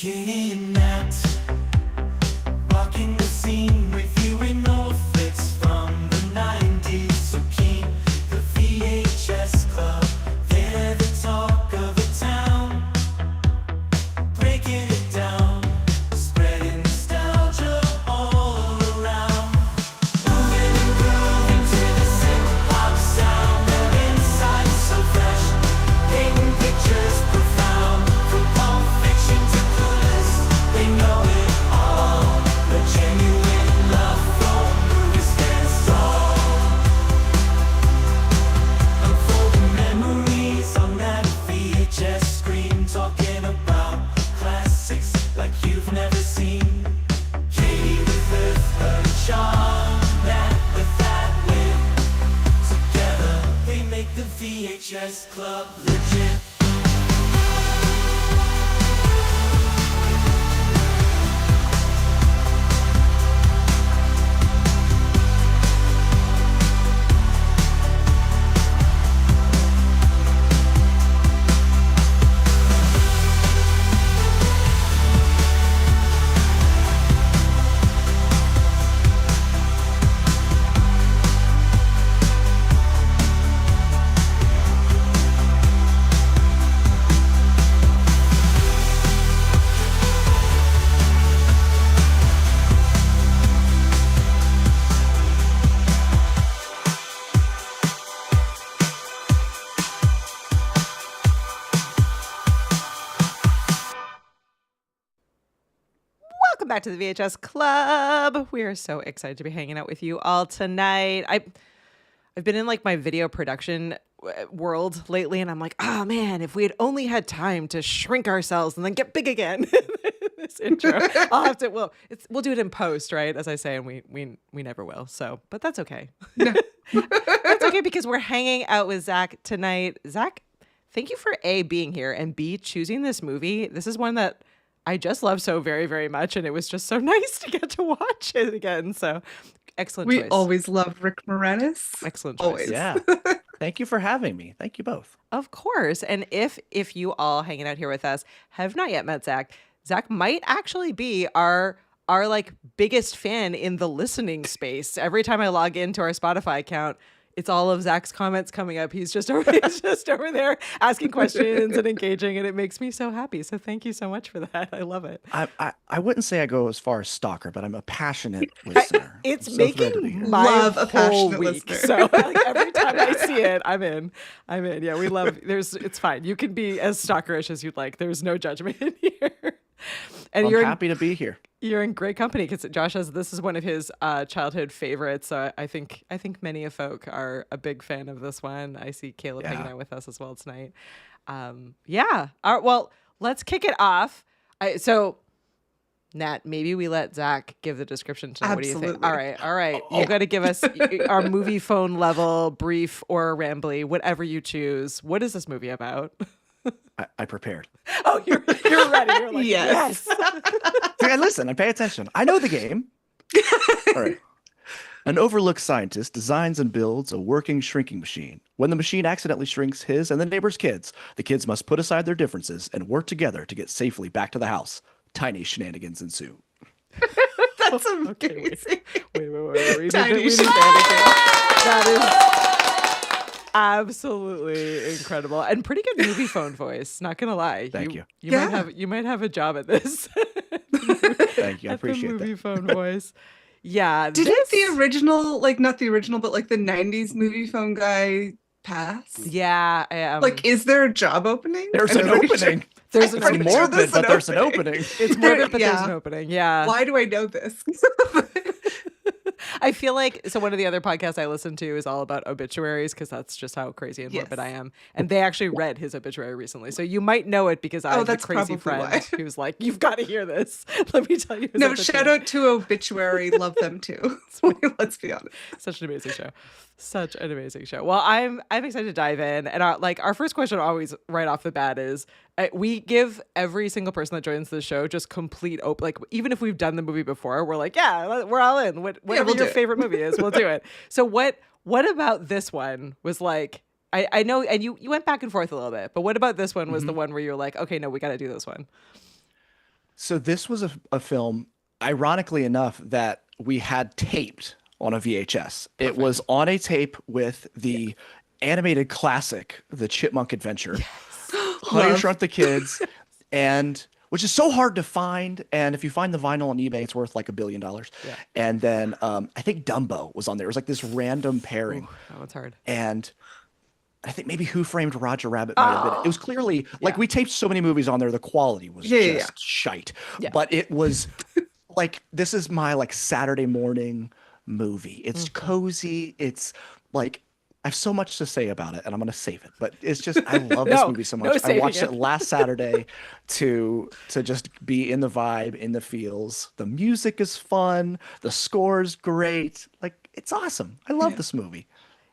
kidnapped, rocking the scene, reviewing old flicks from the 90s. So keen, the VHS Club, they're the talk of the town. Breaking it down, spreading nostalgia all around. Moving and grooving to the synth-pop sound. Their insights so fresh, painting pictures profound. From Pulp Fiction to Clueless, they know it all. The genuine love from movies stands tall. Unfolding memories on that VHS screen, talking about classics like you've never seen. Katie with her charm, Matt with that wit. Together they make the VHS Club legit. Welcome back to the VHS Club. We are so excited to be hanging out with you all tonight. I've been in like my video production world lately, and I'm like, oh man, if we had only had time to shrink ourselves and then get big again. This intro, I'll have to. Well, we'll do it in post, right? As I say, and we never will. So, but that's okay. No. That's okay because we're hanging out with Zac tonight. Zac, thank you for A, being here, and B, choosing this movie. This is one that I just love so very, very much, and it was just so nice to get to watch it again. So, excellent choice. We always love Rick Moranis. Excellent choice. Always. Yeah. Thank you for having me. Thank you both. Of course. And if you all hanging out here with us have not yet met Zac, Zac might actually be our like biggest fan in the listening space. Every time I log into our Spotify account, it's all of Zac's comments coming up. He's just over there asking questions and engaging, and it makes me so happy. So thank you so much for that. I love it. I wouldn't say I go as far as stalker, but I'm a passionate listener. It's I'm so thrilled to be making here. my Love a whole passionate week. listener. So like, every time I see it, I'm in. Yeah, we love. It's fine. You can be as stalkerish as you'd like. There's no judgment here. And I'm happy to be here. You're in great company because Josh says this is one of his childhood favorites. So I think many of folk are a big fan of this one. I see Caleb hanging out with us as well tonight. Yeah. All right, well, let's kick it off. So, Nat, maybe we let Zac give the description tonight. What do you think? All right. You got to give us our movie phone level brief or rambly, whatever you choose. What is this movie about? I prepared. Oh, you're ready. You're like, yes. See, listen, I pay attention. I know the game. All right. An overlooked scientist designs and builds a working shrinking machine. When the machine accidentally shrinks his and the neighbor's kids, the kids must put aside their differences and work together to get safely back to the house. Tiny shenanigans ensue. That's amazing. Wait. Tiny shenanigans. That is absolutely incredible and pretty good movie phone voice. Not gonna lie. Thank you. You might have a job at this. Thank you. I appreciate the movie that. phone voice. Yeah. Didn't the original, like not the original, but like the 90s movie phone guy pass? Yeah. Like, is there a job opening? There's an opening. There's It's an morbid, but there's an opening. It's morbid, but there's an opening. Yeah. Why do I know this? I feel like one of the other podcasts I listen to is all about obituaries because that's just how crazy and morbid I am. And they actually read his obituary recently. So you might know it because I'm the crazy friend who's like, you've got to hear this. Let me tell you. No, shout out to Obituary. Love them too. Let's be honest. Such an amazing show. Such an amazing show. Well, I'm excited to dive in. And our first question always right off the bat is, we give every single person that joins the show just complete open. Like, even if we've done the movie before, we're like, yeah, we're all in. Whatever your favorite movie is, we'll do it. So what about this one was like, I know, and you went back and forth a little bit, but what about this one was the one where you're like, okay, no, we got to do this one? So this was a film, ironically enough, that we had taped on a VHS. It was on a tape with the animated classic, The Chipmunk Adventure, Honey, I Love. Shrunk the Kids, and which is so hard to find. And if you find the vinyl on eBay, it's worth like $1 billion. Yeah. And then I think Dumbo was on there. It was like this random pairing. Ooh, that one's hard. And I think maybe Who Framed Roger Rabbit might have been it. It was clearly like Yeah. we taped so many movies on there, the quality was Yeah. just shite. Yeah. But it was like this is my like Saturday morning movie. It's cozy. It's like I have so much to say about it, and I'm gonna save it. But it's just I love this No, movie so no much. I saving watched it. it last Saturday to just be in the vibe, in the feels. The music is fun. The score's great. Like it's awesome. I love this movie.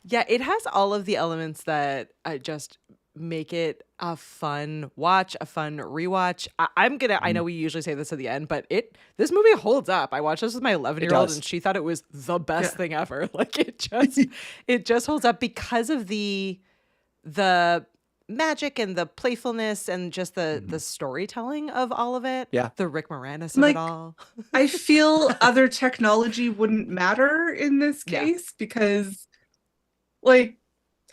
Yeah, it has all of the elements that just make it a fun watch, a fun rewatch. I know we usually say this at the end, but this movie holds up. I watched this with my 11-year-old does. and she thought it was the best Yeah. thing ever. Like it just holds up because of the magic and the playfulness and just the storytelling of all of it. Yeah. The Rick Moranis of Like, it all. I feel other technology wouldn't matter in this Yeah. case because, like,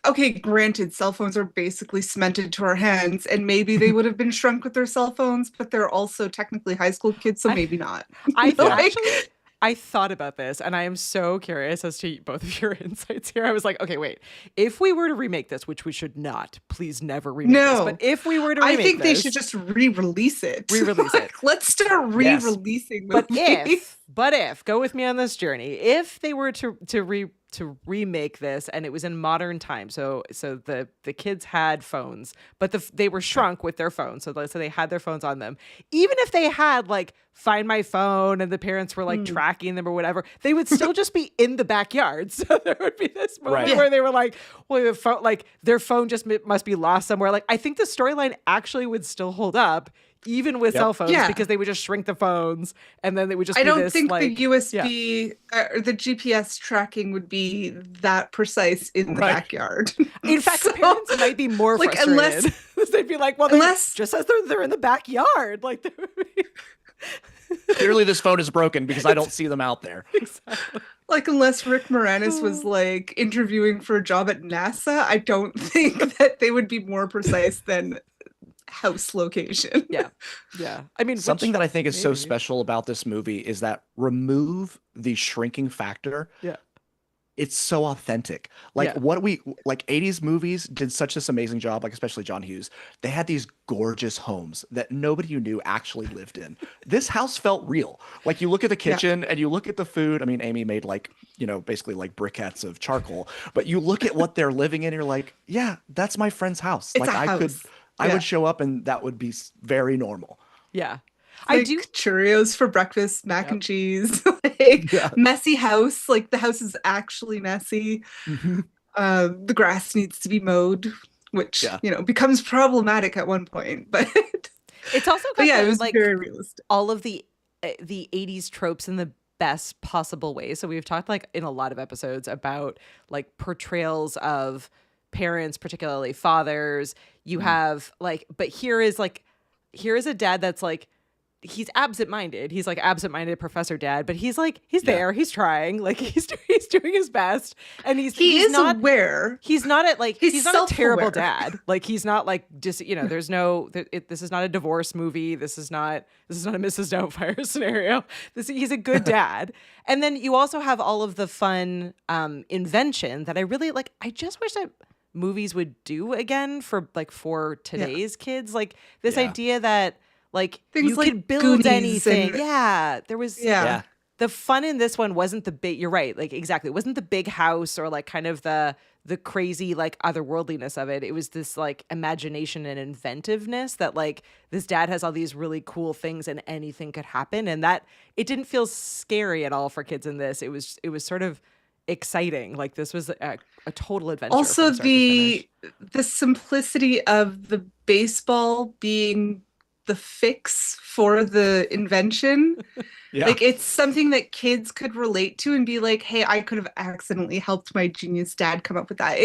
okay, granted, cell phones are basically cemented to our hands, and maybe they would have been shrunk with their cell phones, but they're also technically high school kids, so maybe not. I Like- actually I thought about this and I am so curious as to both of your insights here. I was like, okay, wait. If we were to remake this, which we should not, please never remake this. No. But if we were to I remake think they this, should just re-release it. Re-release it. Like, let's start Yes. re-releasing but movies. if go with me on this journey, if they were to remake this and it was in modern times, so the kids had phones, but they were shrunk with their phones, so they had their phones on them. Even if they had like Find My Phone and the parents were like tracking them or whatever, they would still just be in the backyard. So there would be this moment Right. where they were like, well, their phone just must be lost somewhere. Like I think the storyline actually would still hold up. Even with cell phones, Yeah. because they would just shrink the phones, and then they would just. I be don't this, think like, the USB or the GPS tracking would be that precise in the Right. backyard. In fact, the So, parents might be more like, frustrated. They'd be like, "Well, unless- just as they're in the backyard, like." Clearly, this phone is broken because I don't see them out there. Exactly. Like, unless Rick Moranis was like interviewing for a job at NASA, I don't think that they would be more precise than house location. Yeah, yeah. I mean, Something that I think is so maybe. special about this movie is that remove the shrinking factor. Yeah. It's so authentic. Like Yeah. what we like 80s movies did such this amazing job, like especially John Hughes. They had these gorgeous homes that nobody you knew actually lived in. This house felt real. Like you look at the kitchen and you look at the food. I mean, Amy made like, basically like briquettes of charcoal, but you look at what they're living in, you're like, yeah, that's my friend's house. It's Like a I house. I Yeah. would show up and that would be very normal. Yeah, Like I do. Cheerios for breakfast, mac Yep. and cheese, like Yeah. messy house. Like the house is actually messy. The grass needs to be mowed, which Yeah. becomes problematic at one point. But, It's also but got yeah, the, it was like very realistic. all of the 80s tropes in the best possible way. So we've talked like in a lot of episodes about like portrayals of parents, particularly fathers. You have like, but here is a dad that's like, he's absent-minded. He's like absent-minded professor dad, but he's like, he's there, he's trying, like he's doing his best. And He he's is not aware. He's not at like He's he's not a terrible self-aware. dad. Like he's not like just there's no this is not a divorce movie. This is not a Mrs. Doubtfire scenario. He's a good dad. And then you also have all of the fun invention that I really like. I just wish that movies would do again for today's kids. Like this Yeah. idea that like Things you like could build Goonies anything. and- Yeah, there was Yeah. the fun in this one wasn't the big, you're right, like exactly, it wasn't the big house or like kind of the crazy like otherworldliness of it. It was this like imagination and inventiveness that like this dad has all these really cool things and anything could happen, and that it didn't feel scary at all for kids in this. It was sort of exciting. Like this was a total adventure. Also, from start to finish. the simplicity of the baseball being the fix for the invention. Yeah. Like it's something that kids could relate to and be like, hey, I could have accidentally helped my genius dad come up with that.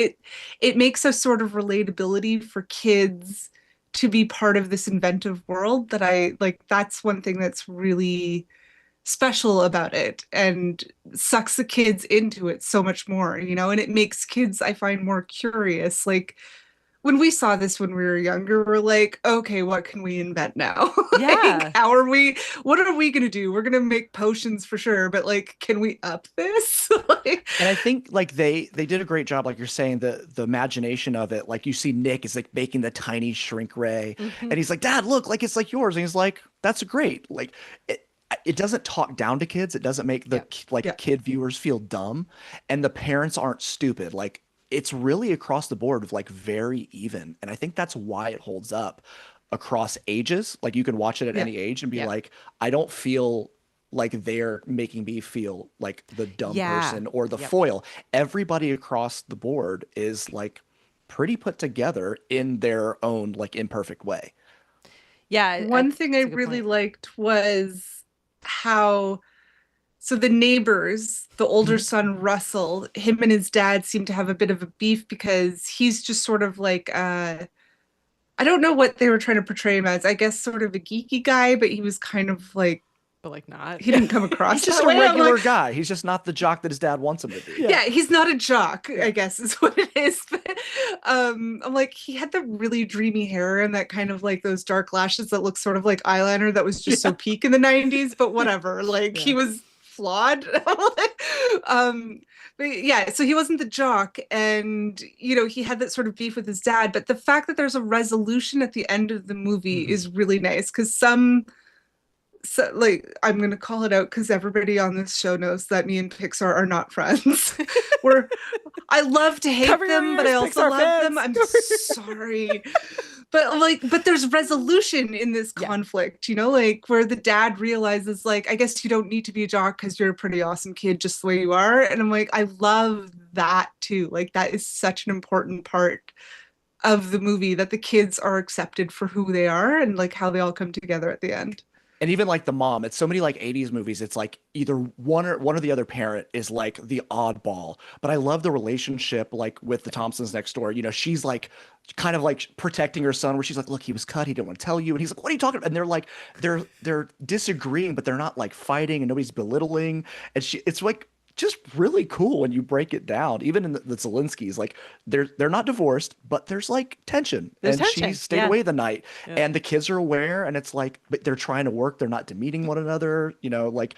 It makes a sort of relatability for kids to be part of this inventive world that I like. That's one thing that's really special about it and sucks the kids into it so much more, and it makes kids, I find, more curious. Like when we saw this when we were younger, we're like, okay, what can we invent now? Yeah. What are we going to do? We're going to make potions for sure, but like, can we up this? Like, And I think like they did a great job, like you're saying, the imagination of it. Like you see Nick is like making the tiny shrink ray, and he's like, "Dad, look, like it's like yours." And he's like, "That's great." Like it doesn't talk down to kids. It doesn't make the kid viewers feel dumb, and the parents aren't stupid. Like it's really across the board of like very even, and I think that's why it holds up across ages. Like you can watch it at any age and be like, I don't feel like they're making me feel like the dumb person or the foil. Everybody across the board is like pretty put together in their own like imperfect way. Yeah. one thing I really liked was how, so the neighbors, the older son Russell, him and his dad seem to have a bit of a beef because he's just sort of like I don't know what they were trying to portray him as. I guess sort of a geeky guy, but he was kind of like, but like not. he didn't come across He's just that a way. I'm regular like, guy. He's just not the jock that his dad wants him to be. yeah, he's not a jock, I guess is what it is. But I'm like, he had the really dreamy hair and that kind of like those dark lashes that look sort of like eyeliner that was just so peak in the 90s, but whatever. Like he was flawed. But yeah, so he wasn't the jock, and he had that sort of beef with his dad. But the fact that there's a resolution at the end of the movie is really nice, because so like, I'm gonna call it out because everybody on this show knows that me and Pixar are not friends. I love to hate them, but I also Pixar love fans. them. I'm sorry. But there's resolution in this conflict, like where the dad realizes, like, I guess you don't need to be a jock because you're a pretty awesome kid just the way you are. And I'm like, I love that too. Like that is such an important part of the movie, that the kids are accepted for who they are and like how they all come together at the end. And even like the mom, it's so many like 80s movies. It's like either one or the other parent is like the oddball. But I love the relationship like with the Thompsons next door. She's like kind of like protecting her son, where she's like, look, he was cut. He didn't want to tell you. And he's like, what are you talking about? And they're like, they're disagreeing, but they're not like fighting, and nobody's belittling. And it's like just really cool when you break it down. Even in the Zelinskys, like they're not divorced, but there's like tension. There's and tension. she stayed away the night, and the kids are aware, and it's like, but they're trying to work. They're not demeaning one another. Like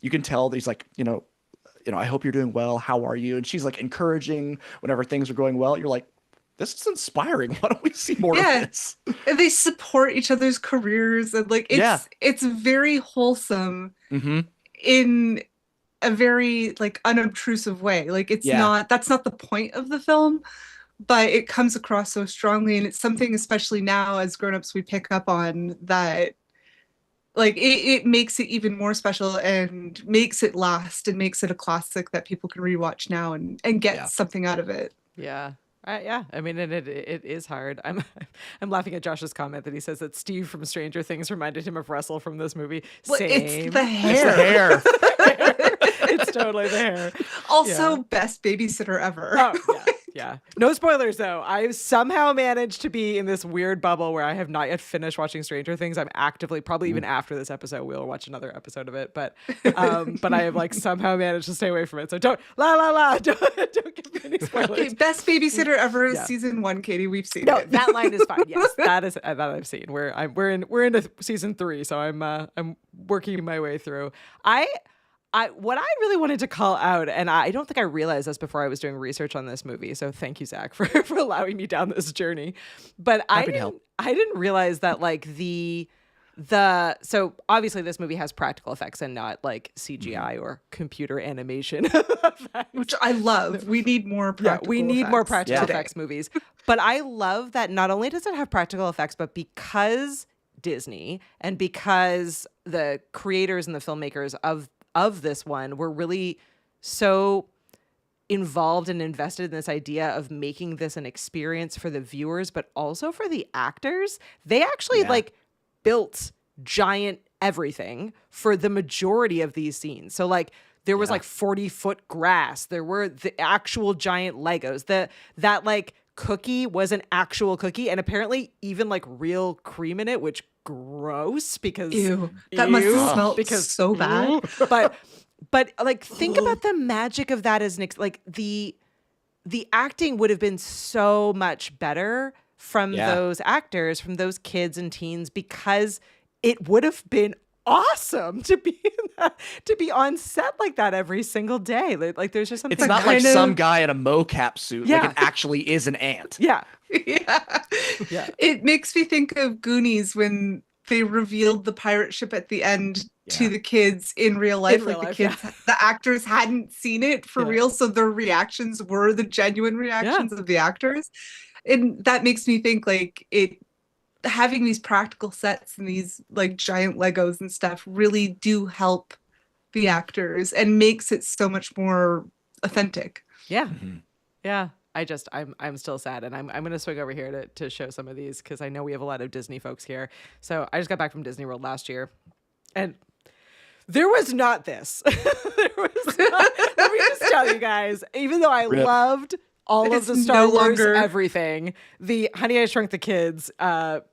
you can tell that he's like, I hope you're doing well. How are you? And she's like encouraging whenever things are going well. You're like, this is inspiring. Why don't we see more of this? And they support each other's careers, and like it's very wholesome in a very like unobtrusive way. Like that's not the point of the film, but it comes across so strongly, and it's something, especially now as grown-ups, we pick up on, that like it makes it even more special and makes it last and makes it a classic that people can rewatch now and get something out of it. Yeah. I mean, and it is hard. I'm laughing at Josh's comment that he says that Steve from Stranger Things reminded him of Russell from this movie. Well, Same. it's the hair. It's the hair. It's totally the hair. Also, best babysitter ever. Oh, yeah. No spoilers, though. I've somehow managed to be in this weird bubble where I have not yet finished watching Stranger Things. I'm actively, probably even after this episode, we'll watch another episode of it. But I have like somehow managed to stay away from it. So don't give me any spoilers. Okay, best babysitter ever is season 1, Katie. We've seen No, it. that line is fine. Yes, that I've seen. We're into season 3, so I'm working my way through. What I really wanted to call out, and I don't think I realized this before I was doing research on this movie, so thank you, Zach, for allowing me down this journey. But I didn't realize that like so obviously this movie has practical effects and not like CGI or computer animation effects. Which I love. We need more practical we need more practical today. effects movies. But I love that not only does it have practical effects, but because Disney and because the creators and the filmmakers of this one were really so involved and invested in this idea of making this an experience for the viewers, but also for the actors. They actually like built giant everything for the majority of these scenes. So like there was like 40-foot grass. There were the actual giant Legos. That like cookie was an actual cookie, and apparently even like real cream in it, which gross because Ew, that must have smelled because so bad. but like think about the magic of that as like the acting would have been so much better from those actors, from those kids and teens, because it would have been awesome to be on set like that every single day. Like there's just something. It's not like some guy in a mocap suit. Yeah. Like it actually is an ant. Yeah. Yeah. It makes me think of Goonies when they revealed the pirate ship at the end to the kids in real life. The actors hadn't seen it for real, so their reactions were the genuine reactions of the actors. And that makes me think like having these practical sets and these like giant Legos and stuff really do help the actors and makes it so much more authentic. Yeah. Mm-hmm. Yeah. I'm still sad, and I'm going to swing over here to show some of these because I know we have a lot of Disney folks here. So I just got back from Disney World last year, and there was not this. Let me just tell you guys, even though I loved all of the Star Wars everything, the Honey, I Shrunk the Kids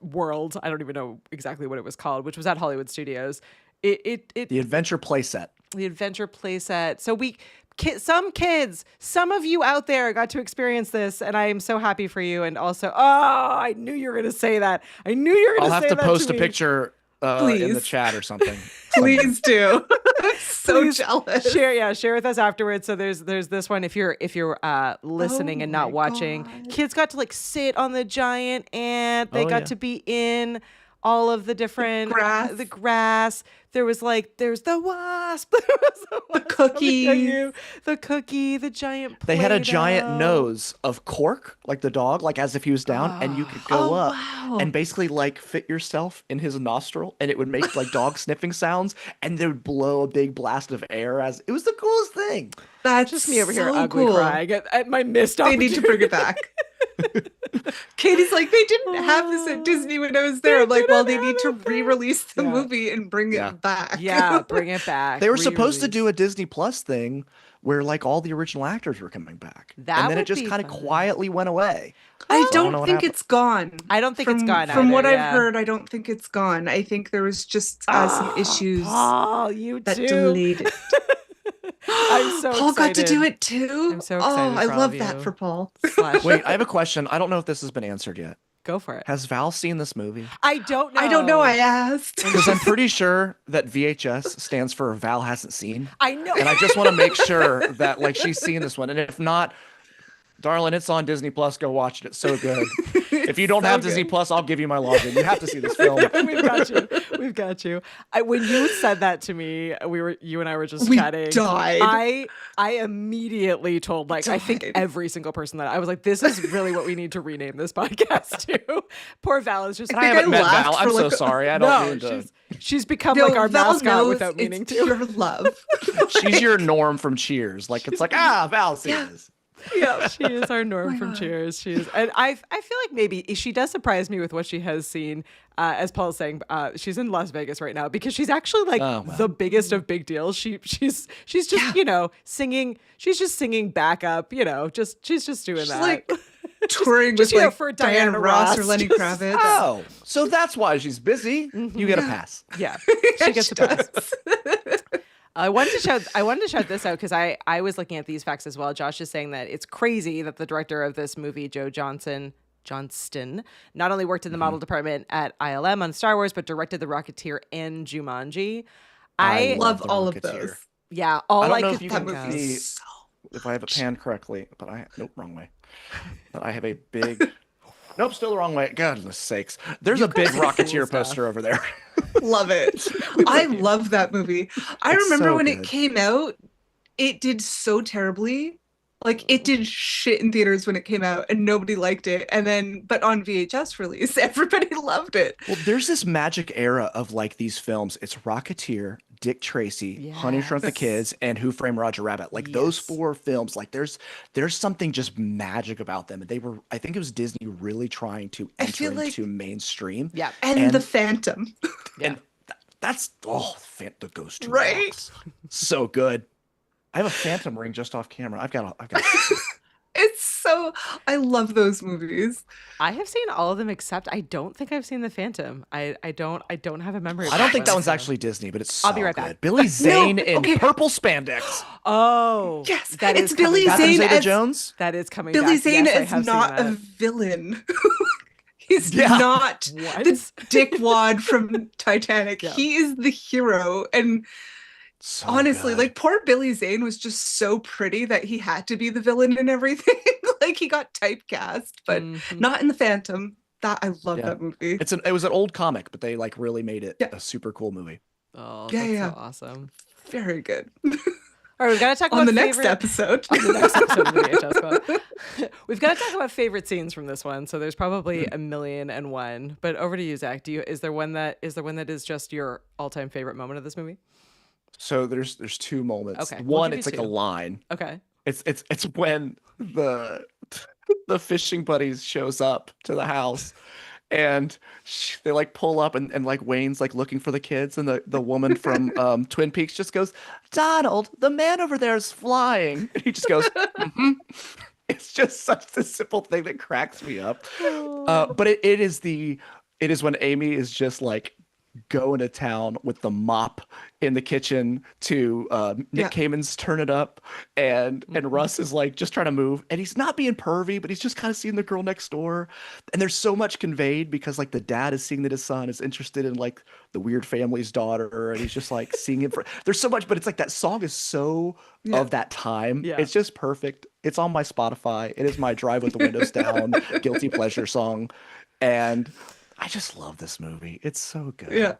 world, I don't even know exactly what it was called, which was at Hollywood Studios. The Adventure Playset. The Adventure Playset. So some of you out there got to experience this, and I am so happy for you. And also, I knew you were going to say that. I knew you were going to say that. I'll have to post a picture in the chat or something. Please do. So jealous. Share with us afterwards. So there's this one. If you're listening and not watching, kids got to like sit on the giant ant. They got to be in all of the different the grass. There's the wasp. The cookie. The cookie, the giant Play-Doh. They had a giant nose of cork, like the dog, like as if he was down, and you could go up and basically like fit yourself in his nostril, and it would make like dog sniffing sounds, and they would blow a big blast of air. As it was the coolest thing. That's just me over here so ugly crying at my missed opportunity. They need to bring it back. Katie's like, they didn't have this at Disney when I was there. I'm like, well, they need to re-release the movie and bring it back. Yeah, bring it back. They were supposed to do a Disney Plus thing where like all the original actors were coming back. And then it just kind of quietly went away. I don't think it's gone. I don't think it's gone From either, what I've heard, I don't think it's gone. I think there was just some issues that delayed it. I'm so Paul excited. got to do it too. I'm so excited. I love that for Paul. Wait, I have a question. I don't know if this has been answered yet. Go for it. Has Val seen this movie? I don't know. I don't know. I asked. Because I'm pretty sure that VHS stands for Val hasn't seen. I know. And I just want to make sure that like she's seen this one. And if not, darling, it's on Disney Plus. Go watch it. It's so good. If you don't have Disney Plus, I'll give you my login. You have to see this film. We've got you. When you said that to me, you and I were just chatting. Died. I immediately told I think every single person that I was like, this is really what we need to rename this podcast to. Poor Val is just. I haven't met Val. I'm so sorry. I don't mean to. She's become like our Val mascot without meaning to. Your love. She's your Norm from Cheers. Like it's like Val sees this. Yeah, she is our Norm from Cheers. She is, and I feel like maybe she does surprise me with what she has seen. As Paul's saying, she's in Las Vegas right now because she's actually like the biggest of big deals. She's just singing. She's just singing backup. She's just doing that. Like touring with like for Diana Ross or Lenny Kravitz. Oh, so that's why she's busy. Mm-hmm. You get a pass. Yeah, she gets a pass. I wanted to shout this out because I was looking at these facts as well. Josh is saying that it's crazy that the director of this movie, Joe Johnston, not only worked in the model department at ILM on Star Wars, but directed The Rocketeer and Jumanji. I love all of those. Yeah, all I don't I know could if you think can of. see if I have it panned correctly, but wrong way. But I have a big. Nope, still the wrong way. Goodness sakes. There's a big Rocketeer poster over there. Love it. I love that movie. I remember when it came out, it did so terribly. Like it did shit in theaters when it came out and nobody liked it. And then, but on VHS release, everybody loved it. Well, there's this magic era of like these films. It's Rocketeer, Dick Tracy, Honey, Shrunk the Kids, and Who Framed Roger Rabbit. Like those four films, like there's something just magic about them. And I think it was Disney really trying to enter into mainstream. Yeah. And The Phantom. And that's, the Ghost 2 right? rocks. So good. I have a Phantom ring just off camera. I've got It's So I love those movies. I have seen all of them except I don't think I've seen The Phantom. I don't have a memory of I don't think that one, one's so. actually Disney, but it's so I'll be right good. back. Billy Zane in okay. purple spandex. Oh. Yes, That it's is coming Billy back. Zane Catherine as Zeta-Jones. That is coming Billy back. Zane Yes, I is have not seen a that. villain. He's Yeah. not What? the dickwad from Titanic. Yeah. He is the hero. And So honestly, good. like poor Billy Zane was just so pretty that he had to be the villain in everything. Like he got typecast, but not in The Phantom. That I love Yeah. that movie. It was an old comic, but they like really made it Yeah. a super cool movie. Oh, Yeah, that's yeah. so awesome. Very good. All right, we've got to talk On about the next favorite... episode. On the next episode of the VHS Club. We've got to talk about favorite scenes from this one. So there's probably a million and one. But over to you, Zach. Is there one that is just your all-time favorite moment of this movie? So there's two moments. Okay, we'll One, give you it's like two. a line. Okay. It's when the fishing buddies shows up to the house, and they like pull up, and like Wayne's like looking for the kids, and the woman from Twin Peaks just goes, "Donald, the man over there is flying," and he just goes, "Mm-hmm." It's just such a simple thing that cracks me up. But it is when Amy is just like going to town with the mop in the kitchen to Nick Cayman's Turn It Up, and Russ is like just trying to move, and he's not being pervy, but he's just kind of seeing the girl next door, and there's so much conveyed because like the dad is seeing that his son is interested in like the weird family's daughter, and he's just like seeing it for there's so much, but it's like that song is so of that time. Yeah. It's just perfect. It's on my Spotify. It is my drive with the windows down guilty pleasure song, and I just love this movie. It's so good. Yeah.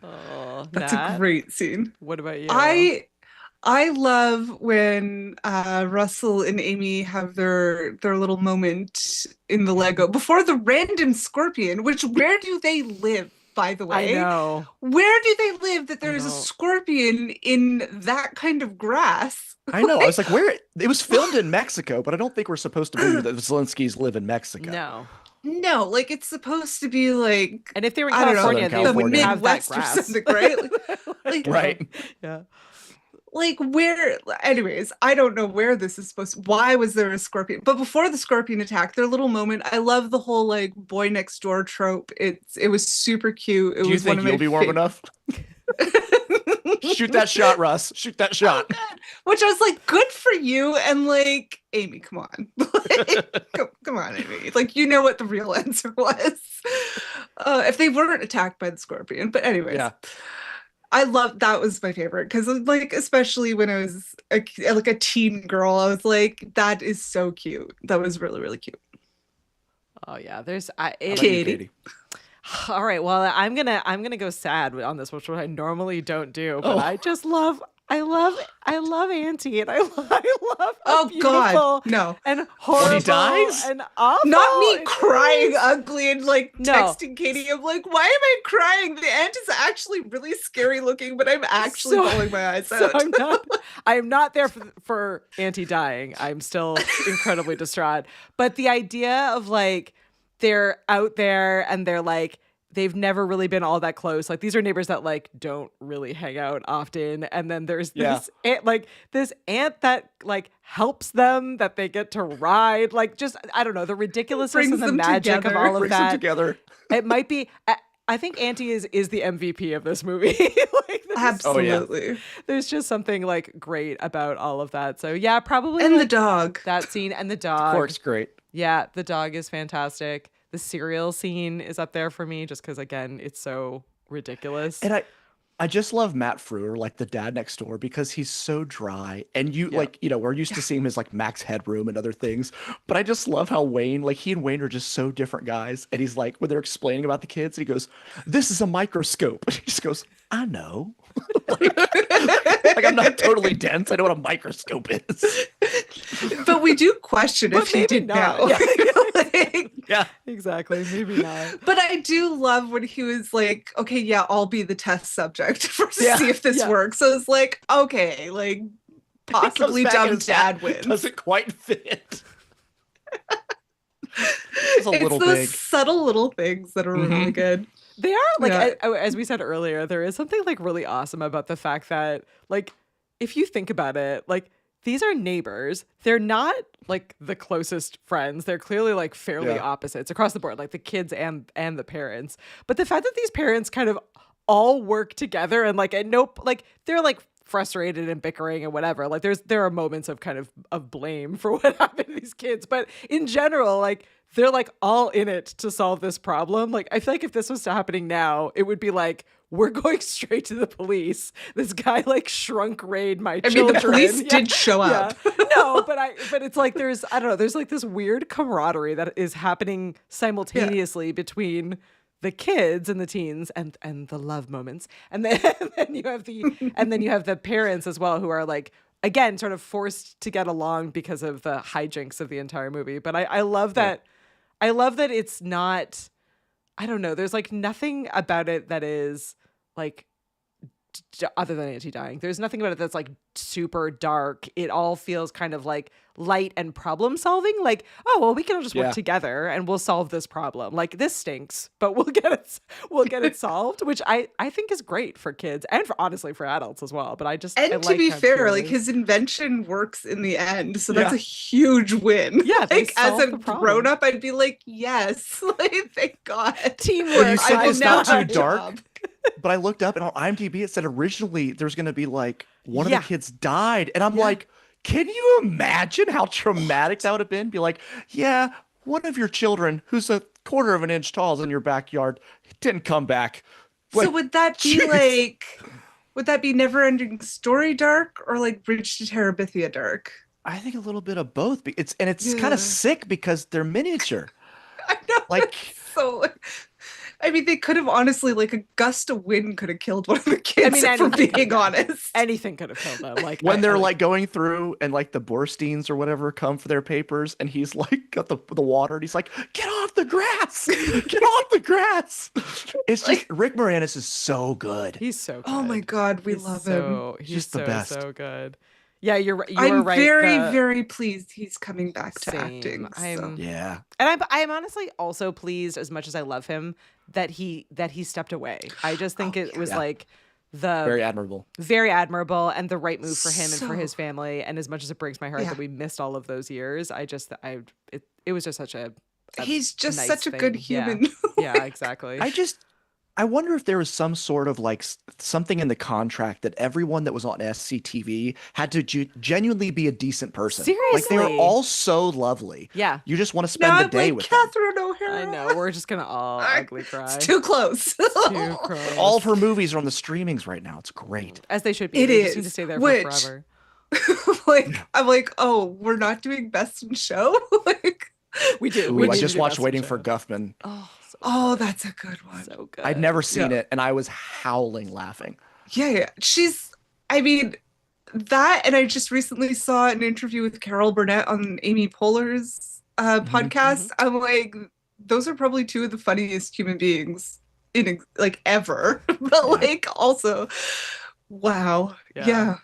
Oh, That's Nat? a great scene. What about you? I love when Russell and Amy have their little moment in the Lego before the random scorpion, where do they live, by the way? I know. Where do they live that there's a know. scorpion in that kind of grass? I know. I was like, where? It was filmed in Mexico, but I don't think we're supposed to believe that the Zelenskys live in Mexico. No. No, like it's supposed to be like And if they were in I don't know, California, Southern they the wouldn't have that Midwest or grass. something, right? Like, Right. Yeah. like where anyways, I don't know where this is supposed to, why was there a scorpion? But before the scorpion attack, their little moment, I love the whole like boy next door trope. It was super cute. It Do you was one think of you'll my be warm enough? Shoot that shot, Russ. Shoot that shot. Which I was like, good for you. And like, Amy, come on. Like, come on, Amy. Like, you know what the real answer was. If they weren't attacked by the scorpion. But anyways. Yeah. I love that was my favorite because like especially when I was like a teen girl, I was like, that is so cute. That was really, really cute. Oh yeah. There's How about you, Katie. all right. Well, I'm gonna go sad on this, which I normally don't do, but I love Auntie, and I love how Oh beautiful God, no. and horrible dies? and awful. Not me it crying is. ugly and like No. texting Katie. I'm like, why am I crying? The aunt is actually really scary looking, but I'm actually So- bawling my eyes So out. I'm not there for Auntie dying. I'm still incredibly distraught. But the idea of like they're out there and they're like they've never really been all that close. Like these are neighbors that like don't really hang out often. And then there's this aunt, like this aunt that like helps them, that they get to ride. Like just I don't know, the ridiculousness Brings and the them magic together. of all of Brings them that. together. It might be. I think Auntie is the MVP of this movie. Like, Absolutely. there's just something like great about all of that. So yeah, probably And the like, dog. that scene and the dog. Cork's great. Yeah, the dog is fantastic. The cereal scene is up there for me just because again, it's so ridiculous. And I just love Matt Frewer, like the dad next door, because he's so dry. And you like, you know, we're used to seeing him as like Max Headroom and other things. But I just love how Wayne, like he and Wayne are just so different guys. And he's like, when they're explaining about the kids, and he goes, "This is a microscope." And he just goes, "I know." like I'm not totally dense. I know what a microscope is. But we do question But if he maybe did not. know. Yeah. Like, Yeah. Exactly. Maybe not. but I do love when he was like, okay, yeah, I'll be the test subject to Yeah, see if this yeah. works. So it's like, okay, like possibly Comes back and dumb his dad hat wins. Doesn't quite fit. It's a It's little those big. subtle little things that are really good. They are like Yeah. as we said earlier, there is something like really awesome about the fact that like if you think about it, like these are neighbors. They're not like the closest friends. They're clearly like fairly Yeah. opposites across the board, like the kids and the parents. But the fact that these parents kind of all work together and like, and nope, like they're like frustrated and bickering and whatever. Like there are moments of kind of blame for what happened to these kids. But in general, like they're like all in it to solve this problem. Like I feel like if this was happening now, it would be like, we're going straight to the police. This guy like shrunk raid my children. I mean, the police did show up. Yeah. No, but it's like there's there's like this weird camaraderie that is happening simultaneously between the kids and the teens and the love moments. And then you have the parents as well, who are like, again, sort of forced to get along because of the hijinks of the entire movie. But I love that. I love that it's not, I don't know, there's like nothing about it that is like, other than anti-dying, there's nothing about it that's like super dark. It all feels kind of like light and problem solving. Like, oh well, we can all just work together and we'll solve this problem. Like this stinks, but we'll get it solved, which I think is great for kids and for honestly for adults as well. But I to be fair, like his invention works in the end, so that's a huge win. Yeah, like as a grown up, I'd be like, yes, like thank God, teamwork. Well, you said I it's will not not too dark. But I looked up and on IMDb it said originally there's going to be like one of the kids died. And I'm like, can you imagine how traumatic that would have been? Be like, yeah, one of your children who's a quarter of an inch tall is in your backyard. Didn't come back. So would that be would that be Never Ending Story dark or like Bridge to Terabithia dark? I think a little bit of both. It's kind of sick because they're miniature. I know. Like, so I mean, they could have honestly, like, a gust of wind could have killed one of the kids, if we're being honest. Anything could have killed them. Like when they're like going through and like the Borsteins or whatever come for their papers and he's like got the water and he's like, get off the grass! Get off the grass! It's just, Rick Moranis is so good. He's so good. Oh my God, we love him. He's just the best. So good. Yeah, you're right. I'm very, very pleased he's coming back to acting. Yeah. And I'm honestly also pleased, as much as I love him, that he stepped away. I just think it was like very admirable and the right move for him and for his family. And as much as it breaks my heart that we missed all of those years, it was just such a he's just nice such a thing. good human. Yeah, exactly. I wonder if there was some sort of like something in the contract that everyone that was on SCTV had to genuinely be a decent person. Seriously. Like they were all so lovely. Yeah. You just want to spend the day with Catherine O'Hara. I know. We're just going to all ugly cry. It's too close. Too close. All of her movies are on the streamings right now. It's great. As they should be. It they is. just need to stay there for forever. I'm like, oh, we're not doing Best in Show? Like we do. Ooh, I just watched Waiting for Guffman. Oh, that's a good one. So good. I'd never seen it, and I was howling laughing. Yeah. I mean, that, and I just recently saw an interview with Carol Burnett on Amy Poehler's podcast. I'm like, those are probably two of the funniest human beings in like ever. But like also, wow. Yeah.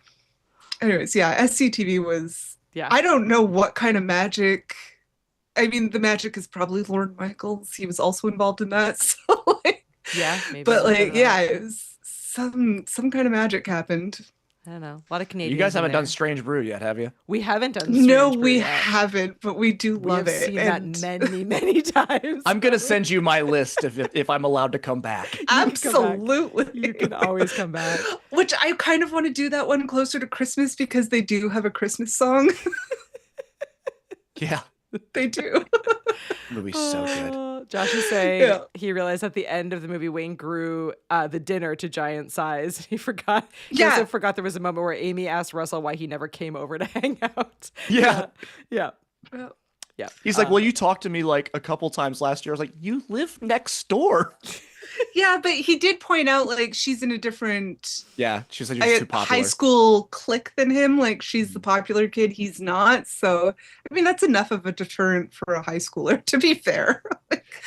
Anyways, SCTV was, I don't know what kind of magic. I mean, the magic is probably Lorne Michaels. He was also involved in that. So like, maybe. But like, it was some kind of magic happened. I don't know. A lot of Canadians. You guys haven't done Strange Brew yet, have you? We haven't done Strange No, Brew we yet. haven't, but we do love it. Seen that many, many times. I'm gonna send you my list if I'm allowed to come back. Absolutely. You can always come back. Which I kind of want to do that one closer to Christmas because they do have a Christmas song. Yeah. They do. The movie's so good. Josh is saying he realized at the end of the movie Wayne grew the dinner to giant size. He forgot. He also forgot there was a moment where Amy asked Russell why he never came over to hang out. Yeah. Yeah. He's like, well, you talked to me like a couple times last year. I was like, you live next door. Yeah, but he did point out like she's in a different she said you're too popular. high school clique than him. Like she's the popular kid, he's not. So I mean that's enough of a deterrent for a high schooler, to be fair.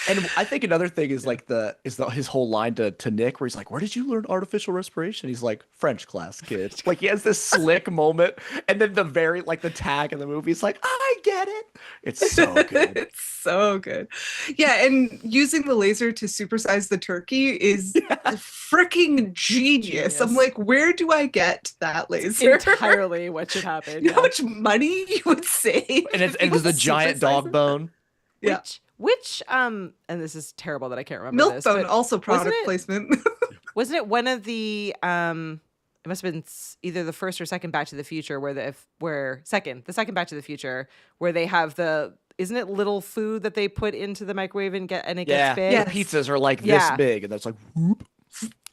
And I think another thing is like his whole line to Nick where he's like, where did you learn artificial respiration? He's like, French class, kid. Like he has this slick moment, and then the tag in the movie is like, I get it. It's so good. It's so good. Yeah, and using the laser to supersize the turkey is freaking genius. I'm like, where do I get that laser? Entirely what should happen. You know how much money you would save? And it's the giant dog bone. Yeah. Which and this is terrible that I can't remember Milk this. bone, but also product placement. wasn't it one of the it must have been either the first or second Back to the Future the second Back to the Future where they have isn't it little food that they put into the microwave and gets big? Yeah, pizzas are like this big, and that's like whoop.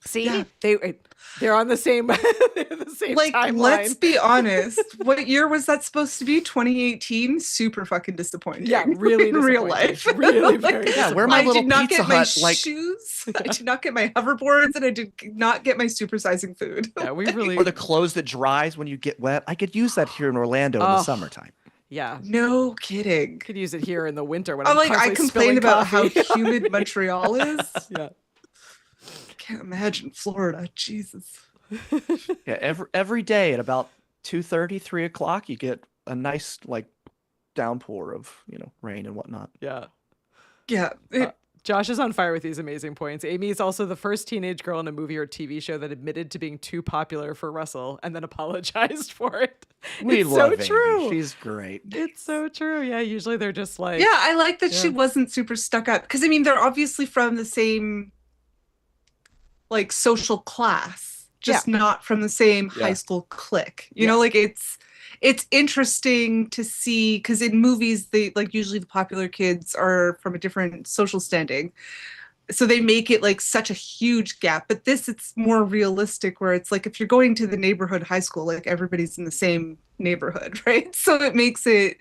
See, they're on the same the same like timeline. Let's be honest. What year was that supposed to be? 2018. Super fucking disappointing. Yeah, really in real life. Really very where my little I did not Pizza get my Hut like shoes. I did not get my hoverboards, and I did not get my supersizing food. Yeah, we really or the clothes that dries when you get wet. I could use that here in Orlando in the summertime. Yeah. No kidding. Could use it here in the winter when I'm like, I constantly complained about spilling how coffee. humid Montreal is. Yeah. Can't imagine Florida. Jesus. Yeah, every day at about 2:30, 3 o'clock, you get a nice like downpour of rain and whatnot. Yeah. Yeah. Josh is on fire with these amazing points. Amy is also the first teenage girl in a movie or TV show that admitted to being too popular for Russell and then apologized for it. We it's love so Amy. true. She's great. It's so true. Yeah, usually they're just like... Yeah, I like that she wasn't super stuck up. Because, I mean, they're obviously from the same, like, social class. Just not from the same high school clique. You know, like, it's interesting to see, because in movies, they like usually the popular kids are from a different social standing. So they make it like such a huge gap. But it's more realistic where it's like if you're going to the neighborhood high school, like everybody's in the same neighborhood, right? So it makes it,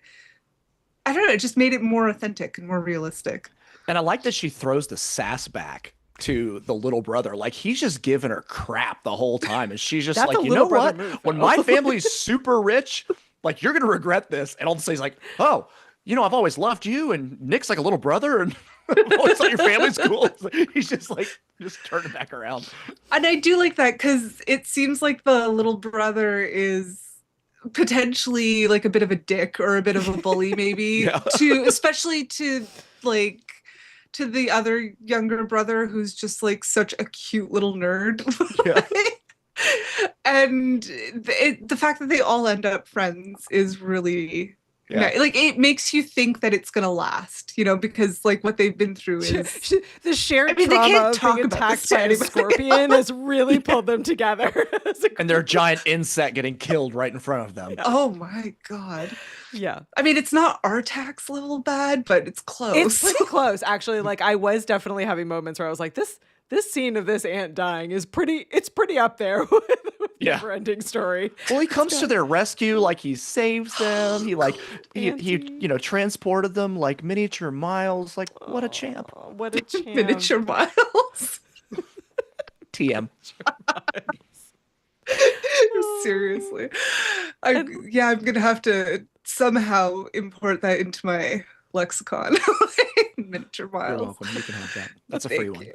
I don't know, it just made it more authentic and more realistic. And I like that she throws the sass back to the little brother. Like he's just giving her crap the whole time. And she's just like, you know what? When my family's super rich, like you're going to regret this. And all of a sudden he's like, oh, I've always loved you. And Nick's like a little brother. And I've always thought your family's cool. He's just like, just turning back around. And I do like that because it seems like the little brother is potentially like a bit of a dick or a bit of a bully maybe especially to the other younger brother who's just like such a cute little nerd. And the fact that they all end up friends is really like it makes you think that it's gonna last, because like what they've been through is the shared trauma of being attacked by a scorpion has really pulled them together. And their giant insect getting killed right in front of them. Oh my god. Yeah. I mean, it's not Artax level bad, but it's close. It's pretty close, actually. Like I was definitely having moments where I was like, this scene of this ant dying is pretty up there with the never-ending story. Well, he comes to their rescue, like he saves them. He transported them like miniature miles. Like what a champ. What a champ. Miniature miles. TM. Seriously. I'm gonna have to somehow import that into my lexicon. Miniature miles. You're welcome. You can have that. That's a free one.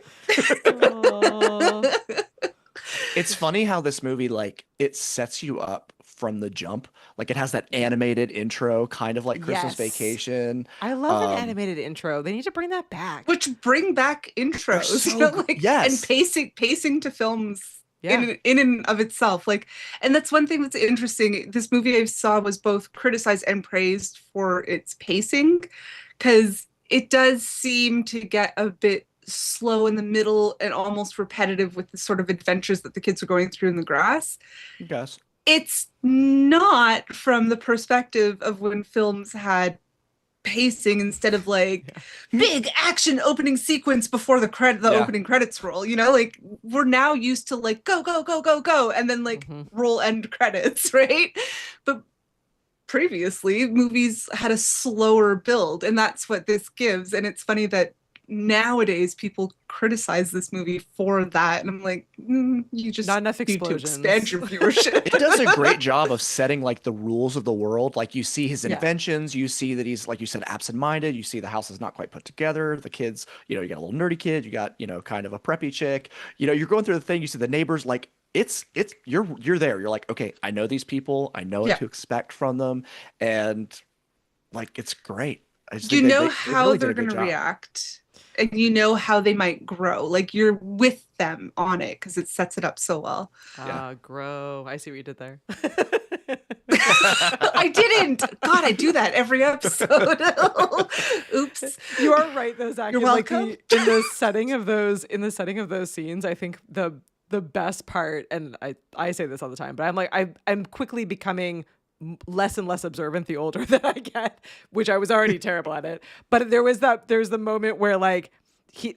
It's funny how this movie, like, it sets you up from the jump. Like, it has that animated intro, kind of like Christmas Vacation. I love an animated intro. They need to bring that back. Which bring back intros, so and pacing to films. In and of itself, and that's one thing that's interesting. This movie I saw was both criticized and praised for its pacing, because it does seem to get a bit slow in the middle and almost repetitive with the sort of adventures that the kids are going through in the grass. Yes, it's not from the perspective of when films had pacing instead of big action opening sequence before the opening credits roll. Like we're now used to go go go go go and then roll end credits, right? But previously movies had a slower build, and that's what this gives. And it's funny that nowadays people criticize this movie for that, and I'm like, you just not enough need to explosions. expand your viewership. It does a great job of setting the rules of the world. Like you see his inventions, you see that he's, like you said, absent-minded, you see the house is not quite put together, the kids, you got a little nerdy kid, you got kind of a preppy chick, you're going through the thing, you see the neighbors, it's you're there, you're like, okay, I know these people, I know what to expect from them, and like it's great. I just You think know they how really did they're a good going to job. react, and you know how they might grow. Like you're with them on it because it sets it up so well. Yeah. Grow. I see what you did there. I didn't. God, I do that every episode. Oops. You are right though, Zach. You're in like welcome. in the setting of those scenes, I think the best part, and I say this all the time, but I'm like I'm quickly becoming less and less observant the older that I get, which I was already terrible at it. But there's the moment where like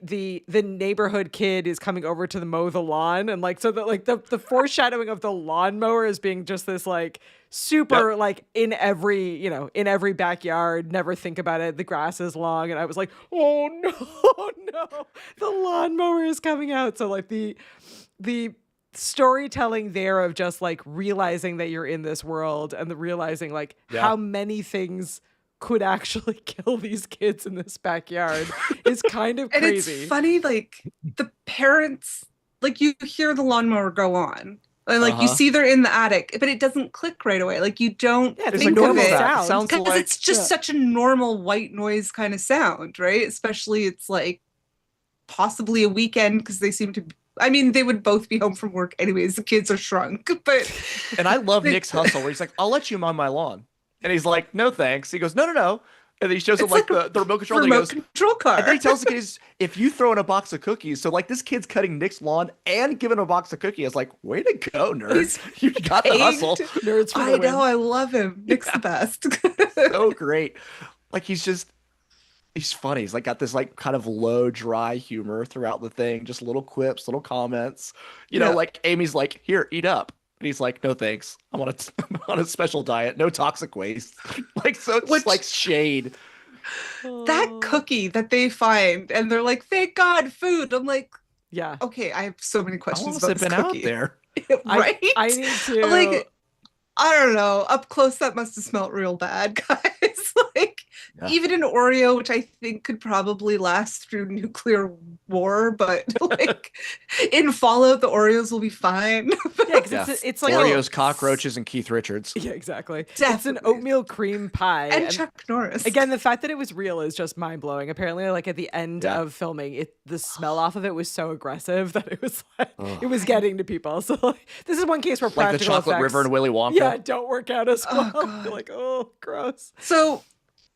the neighborhood kid is coming over to mow the lawn, and like so that like the foreshadowing of the lawnmower as being just this like super like in every backyard, never think about it, the grass is long, and I was like, oh no, the lawnmower is coming out. So like the storytelling there of just like realizing that you're in this world and the realizing like how many things could actually kill these kids in this backyard is kind of crazy. And it's funny, like the parents, like you hear the lawnmower go on, and like you see they're in the attic, but it doesn't click right away. Like you don't think of it. sound. Because it's just such a normal white noise kind of sound, right? Especially it's like possibly a weekend because they seem to. I mean, they would both be home from work anyways. The kids are shrunk, but. And I love Nick's hustle where he's like, "I'll let you mow my lawn," and he's like, "No, thanks." He goes, "No, no, no," and then he shows him like the remote control. And he goes, control car. And then he tells the kids, "If you throw in a box of cookies," so like this kid's cutting Nick's lawn and giving him a box of cookies. I was like, "Way to go, nerd! You got the hustle." Nerds for the I win. know, I love him. Nick's the best. So great. Like he's funny. He's like got this like kind of low, dry humor throughout the thing. Just little quips, little comments. You know, like Amy's like, "Here, eat up." And he's like, "No, thanks. I'm on a special diet. No toxic waste." Like, so it's just like shade. That cookie that they find, and they're like, "Thank God, food." I'm like, yeah. Okay, I have so many How questions long about has it this been cookie. out there? Right? I need to. Like, I don't know. Up close, that must have smelled real bad, guys. Like, even an Oreo, which I think could probably last through nuclear war, but like in Fallout, the Oreos will be fine. Yeah, because it's like Oreos, cockroaches, and Keith Richards. Yeah, exactly. Definitely. It's an oatmeal cream pie. And Chuck Norris. Again, the fact that it was real is just mind blowing. Apparently, like at the end of filming, the smell off of it was so aggressive that it was like it was getting to people. So like, this is one case where practical like the Chocolate effects, River and Willy Wonka. Yeah, don't work out as well. You're like, oh, gross. So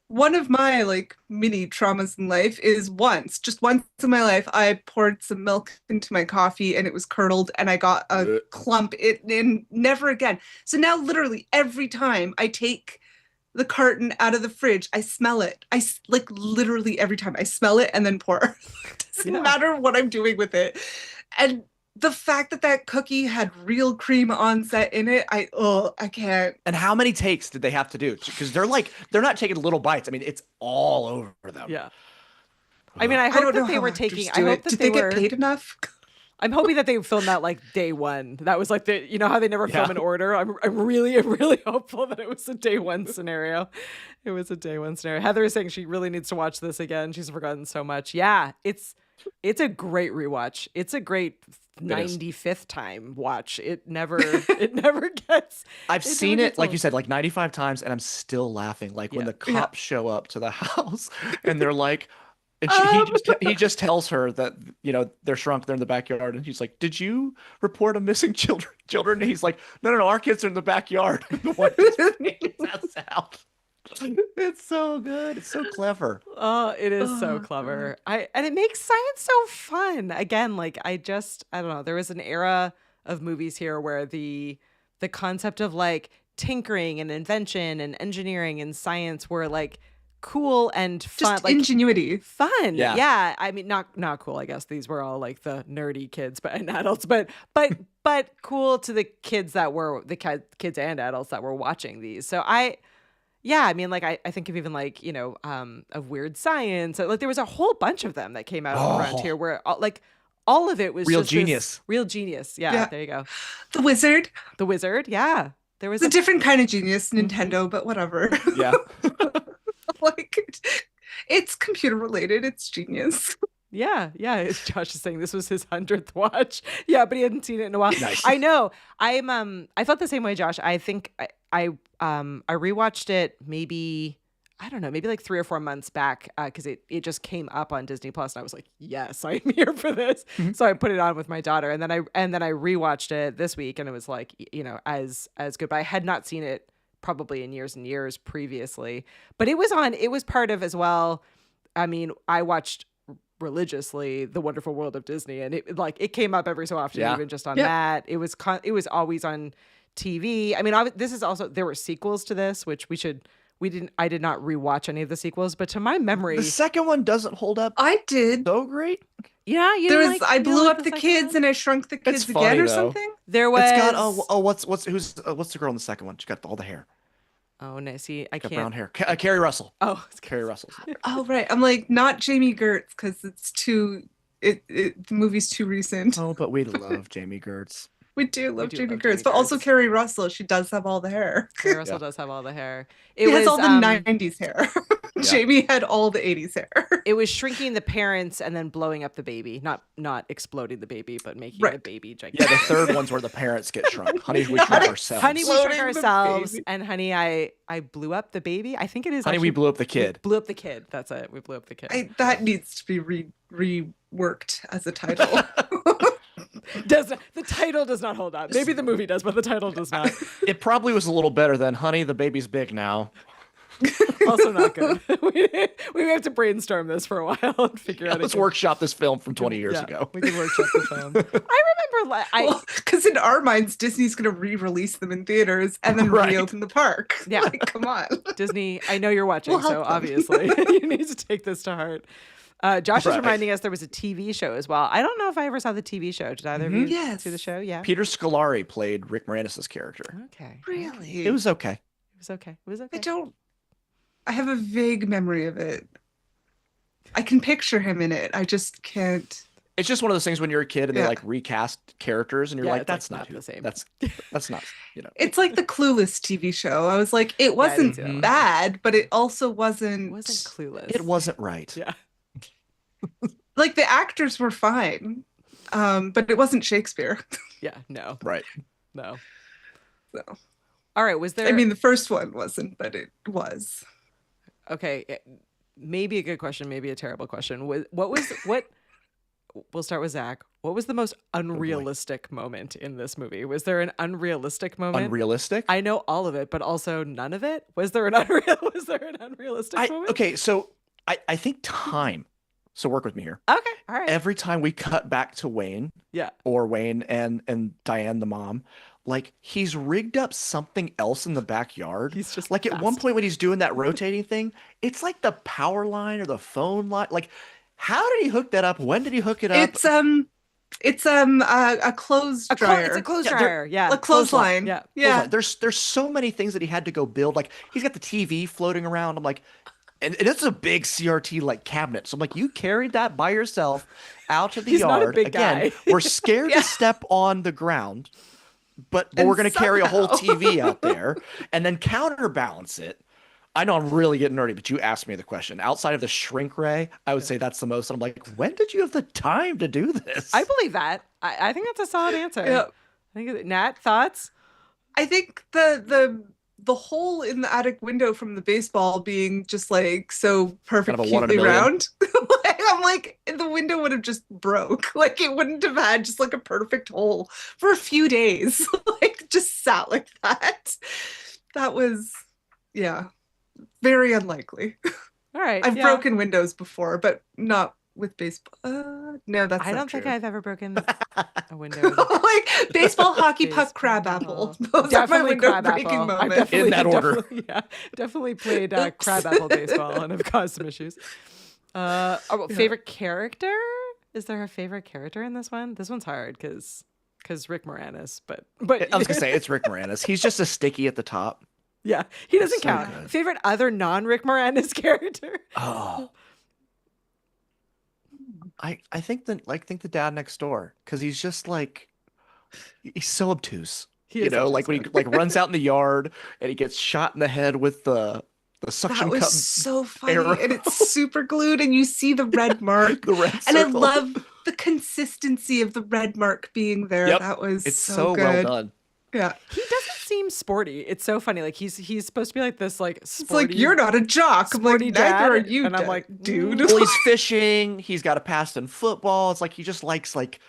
one of my like mini traumas in life is just once in my life, I poured some milk into my coffee and it was curdled and I got a clump and never again. So now literally every time I take the carton out of the fridge, I smell it. Like literally every time I smell it and then pour. It doesn't matter what I'm doing with it. And the fact that cookie had real cream onset in it, I can't. And how many takes did they have to do? Because they're not taking little bites. I mean, it's all over them. Yeah. I mean, I hope that they were taking. I hope that Did they they were get paid enough? I'm hoping that they filmed that like day one. That was like you know how they never film in order. I'm really hopeful that it was a day one scenario. It was a day one scenario. Heather is saying she really needs to watch this again. She's forgotten so much. Yeah, it's a great rewatch. It's a great 95th time watch. It never gets. I've seen it, like you said, like 95 times, and I'm still laughing. Like when the cops show up to the house and they're like, and he just tells her that, you know, they're shrunk, they're in the backyard, and he's like, "Did you report a missing children?" And he's like, No, our kids are in the backyard. The one just makes that sound. It's so good. It's so clever. Oh, it is so clever. And it makes science so fun. Again, like I don't know. There was an era of movies here where the concept of like tinkering and invention and engineering and science were like cool and fun. Just like ingenuity. Fun. Yeah. Yeah. I mean, not cool, I guess. These were all like the nerdy kids and adults, but cool to the kids that were the kids and adults that were watching these. So I mean, like I think of even like, you know, of Weird Science. Like there was a whole bunch of them that came out around here where like all of it was Real just genius. Real genius. Yeah, there you go. The Wizard. The Wizard. Yeah. There was a different kind of genius, Nintendo, but whatever. Yeah. Like it's computer related. It's genius. Yeah. Josh is saying this was his 100th watch. Yeah, but he hadn't seen it in a while. Nice. I know. I felt the same way, Josh. I think I rewatched it maybe I don't know, maybe like 3 or 4 months back, because it just came up on Disney Plus, and I was like, yes, I'm here for this. So I put it on with my daughter, and then I rewatched it this week, and it was like, as good. But I had not seen it probably in years and years previously. But it was part of as well. I mean, I watched religiously The Wonderful World of Disney, and it came up every so often, even just on that. It was always on TV. I mean, this is also, there were sequels to this, which I did not rewatch any of the sequels, but to my memory, the second one doesn't hold up. I did. So great. Yeah, I blew up the kids and I shrunk the kids again or something. There was. It's got what's the girl in the second one? She got all the hair. Oh no, see, I can't. Brown hair. Carrie Russell. Oh, it's Carrie Russell. Oh right, I'm like, not Jamie Gertz because it's too. The movie's too recent. Oh, but we love Jamie Gertz. We do love Jamie Gertz, but also Carrie Russell. She does have all the hair. Carrie Russell does have all the hair. It has all the 90s hair. Jamie had all the 80s hair. It was shrinking the parents and then blowing up the baby. Not exploding the baby, but making the baby gigantic. Yeah, the third one's where the parents get shrunk. Honey, we shrunk ourselves. Honey, we shrunk ourselves. And honey, I blew up the baby. I think it is. Honey, we blew up the kid. Blew up the kid. That's it. We blew up the kid. That needs to be reworked as a title. The title does not hold up. Maybe the movie does, but the title does not. It probably was a little better than Honey, the baby's big now. Also not good. We have to brainstorm this for a while and figure out. Let's workshop this film from 20 years ago. We can workshop the film. I remember, because in our minds, Disney's going to re-release them in theaters and then reopen the park. Yeah, come on, Disney. I know you're watching, so obviously you need to take this to heart. Josh is reminding us there was a TV show as well. I don't know if I ever saw the TV show. Did either of you see the show? Yeah. Peter Scolari played Rick Moranis' character. Okay. Really? It was okay. It was okay. I have a vague memory of it. I can picture him in it. I just can't. It's just one of those things when you're a kid and they like recast characters and you're like, that's not the same. That's not, It's like the Clueless TV show. I was like, it wasn't bad, but it also wasn't. It wasn't Clueless. It wasn't right. Yeah. Like the actors were fine, but it wasn't Shakespeare. Yeah, no. Right. No. So. All right, was there... I mean, the first one wasn't, but it was. Okay, maybe a good question, maybe a terrible question. What we'll start with Zach. What was the most unrealistic moment in this movie? Was there an unrealistic moment? Unrealistic? I know all of it, but also none of it? Was there an unrealistic moment? Okay, so I think time. So work with me here. Okay, all right. Every time we cut back to Wayne, or Wayne and Diane, the mom, like he's rigged up something else in the backyard. He's just like at one point when he's doing that rotating thing, it's like the power line or the phone line. Like, how did he hook that up? When did he hook it up? It's a clothes dryer. It's a clothes dryer. Yeah. A clothesline. Yeah. Yeah. There's so many things that he had to go build. Like he's got the TV floating around. I'm like, and it's a big CRT like cabinet. So I'm like, you carried that by yourself out to the yard. Not a big guy. We're scared to step on the ground, but we're going to carry a whole TV out there and then counterbalance it. I know I'm really getting nerdy, but you asked me the question. Outside of the shrink ray, I would say that's the most. I'm like, when did you have the time to do this? I believe that. I think that's a solid answer. Yeah. I think Nat, thoughts? I think the hole in the attic window from the baseball being just like so perfect, cutely round. I'm like, the window would have just broke. Like it wouldn't have had just like a perfect hole for a few days. Like just sat like that. That was, very unlikely. All right. I've broken windows before, but not with baseball. No, that's I not don't true. think I've ever broken a window. Like baseball, hockey, puck, crab apple. Those definitely are my crab window-breaking apple. moments. In that order. Definitely played crab apple baseball and have caused some issues. Favorite character? Is there a favorite character in this one? This one's hard because Rick Moranis, but I was gonna say it's Rick Moranis. He's just a sticky at the top. Yeah, he doesn't count. Good. Favorite other non-Rick Moranis character? Oh. I think the dad next door, because he's just like he's so obtuse. Like when he like runs out in the yard and he gets shot in the head with the suction cup. That was so funny, arrow. and it's super glued, and you see the red mark. The red and circle. I love the consistency of the red mark being there. Yep. That was it's so well good. done. Yeah, He doesn't seem sporty. It's so funny. Like he's supposed to be like this like It's sporty, like, you're not a jock. I'm like, sporty dad, neither are you, and I'm like, dude. Well, he's fishing. He's got a past in football. It's like he just likes like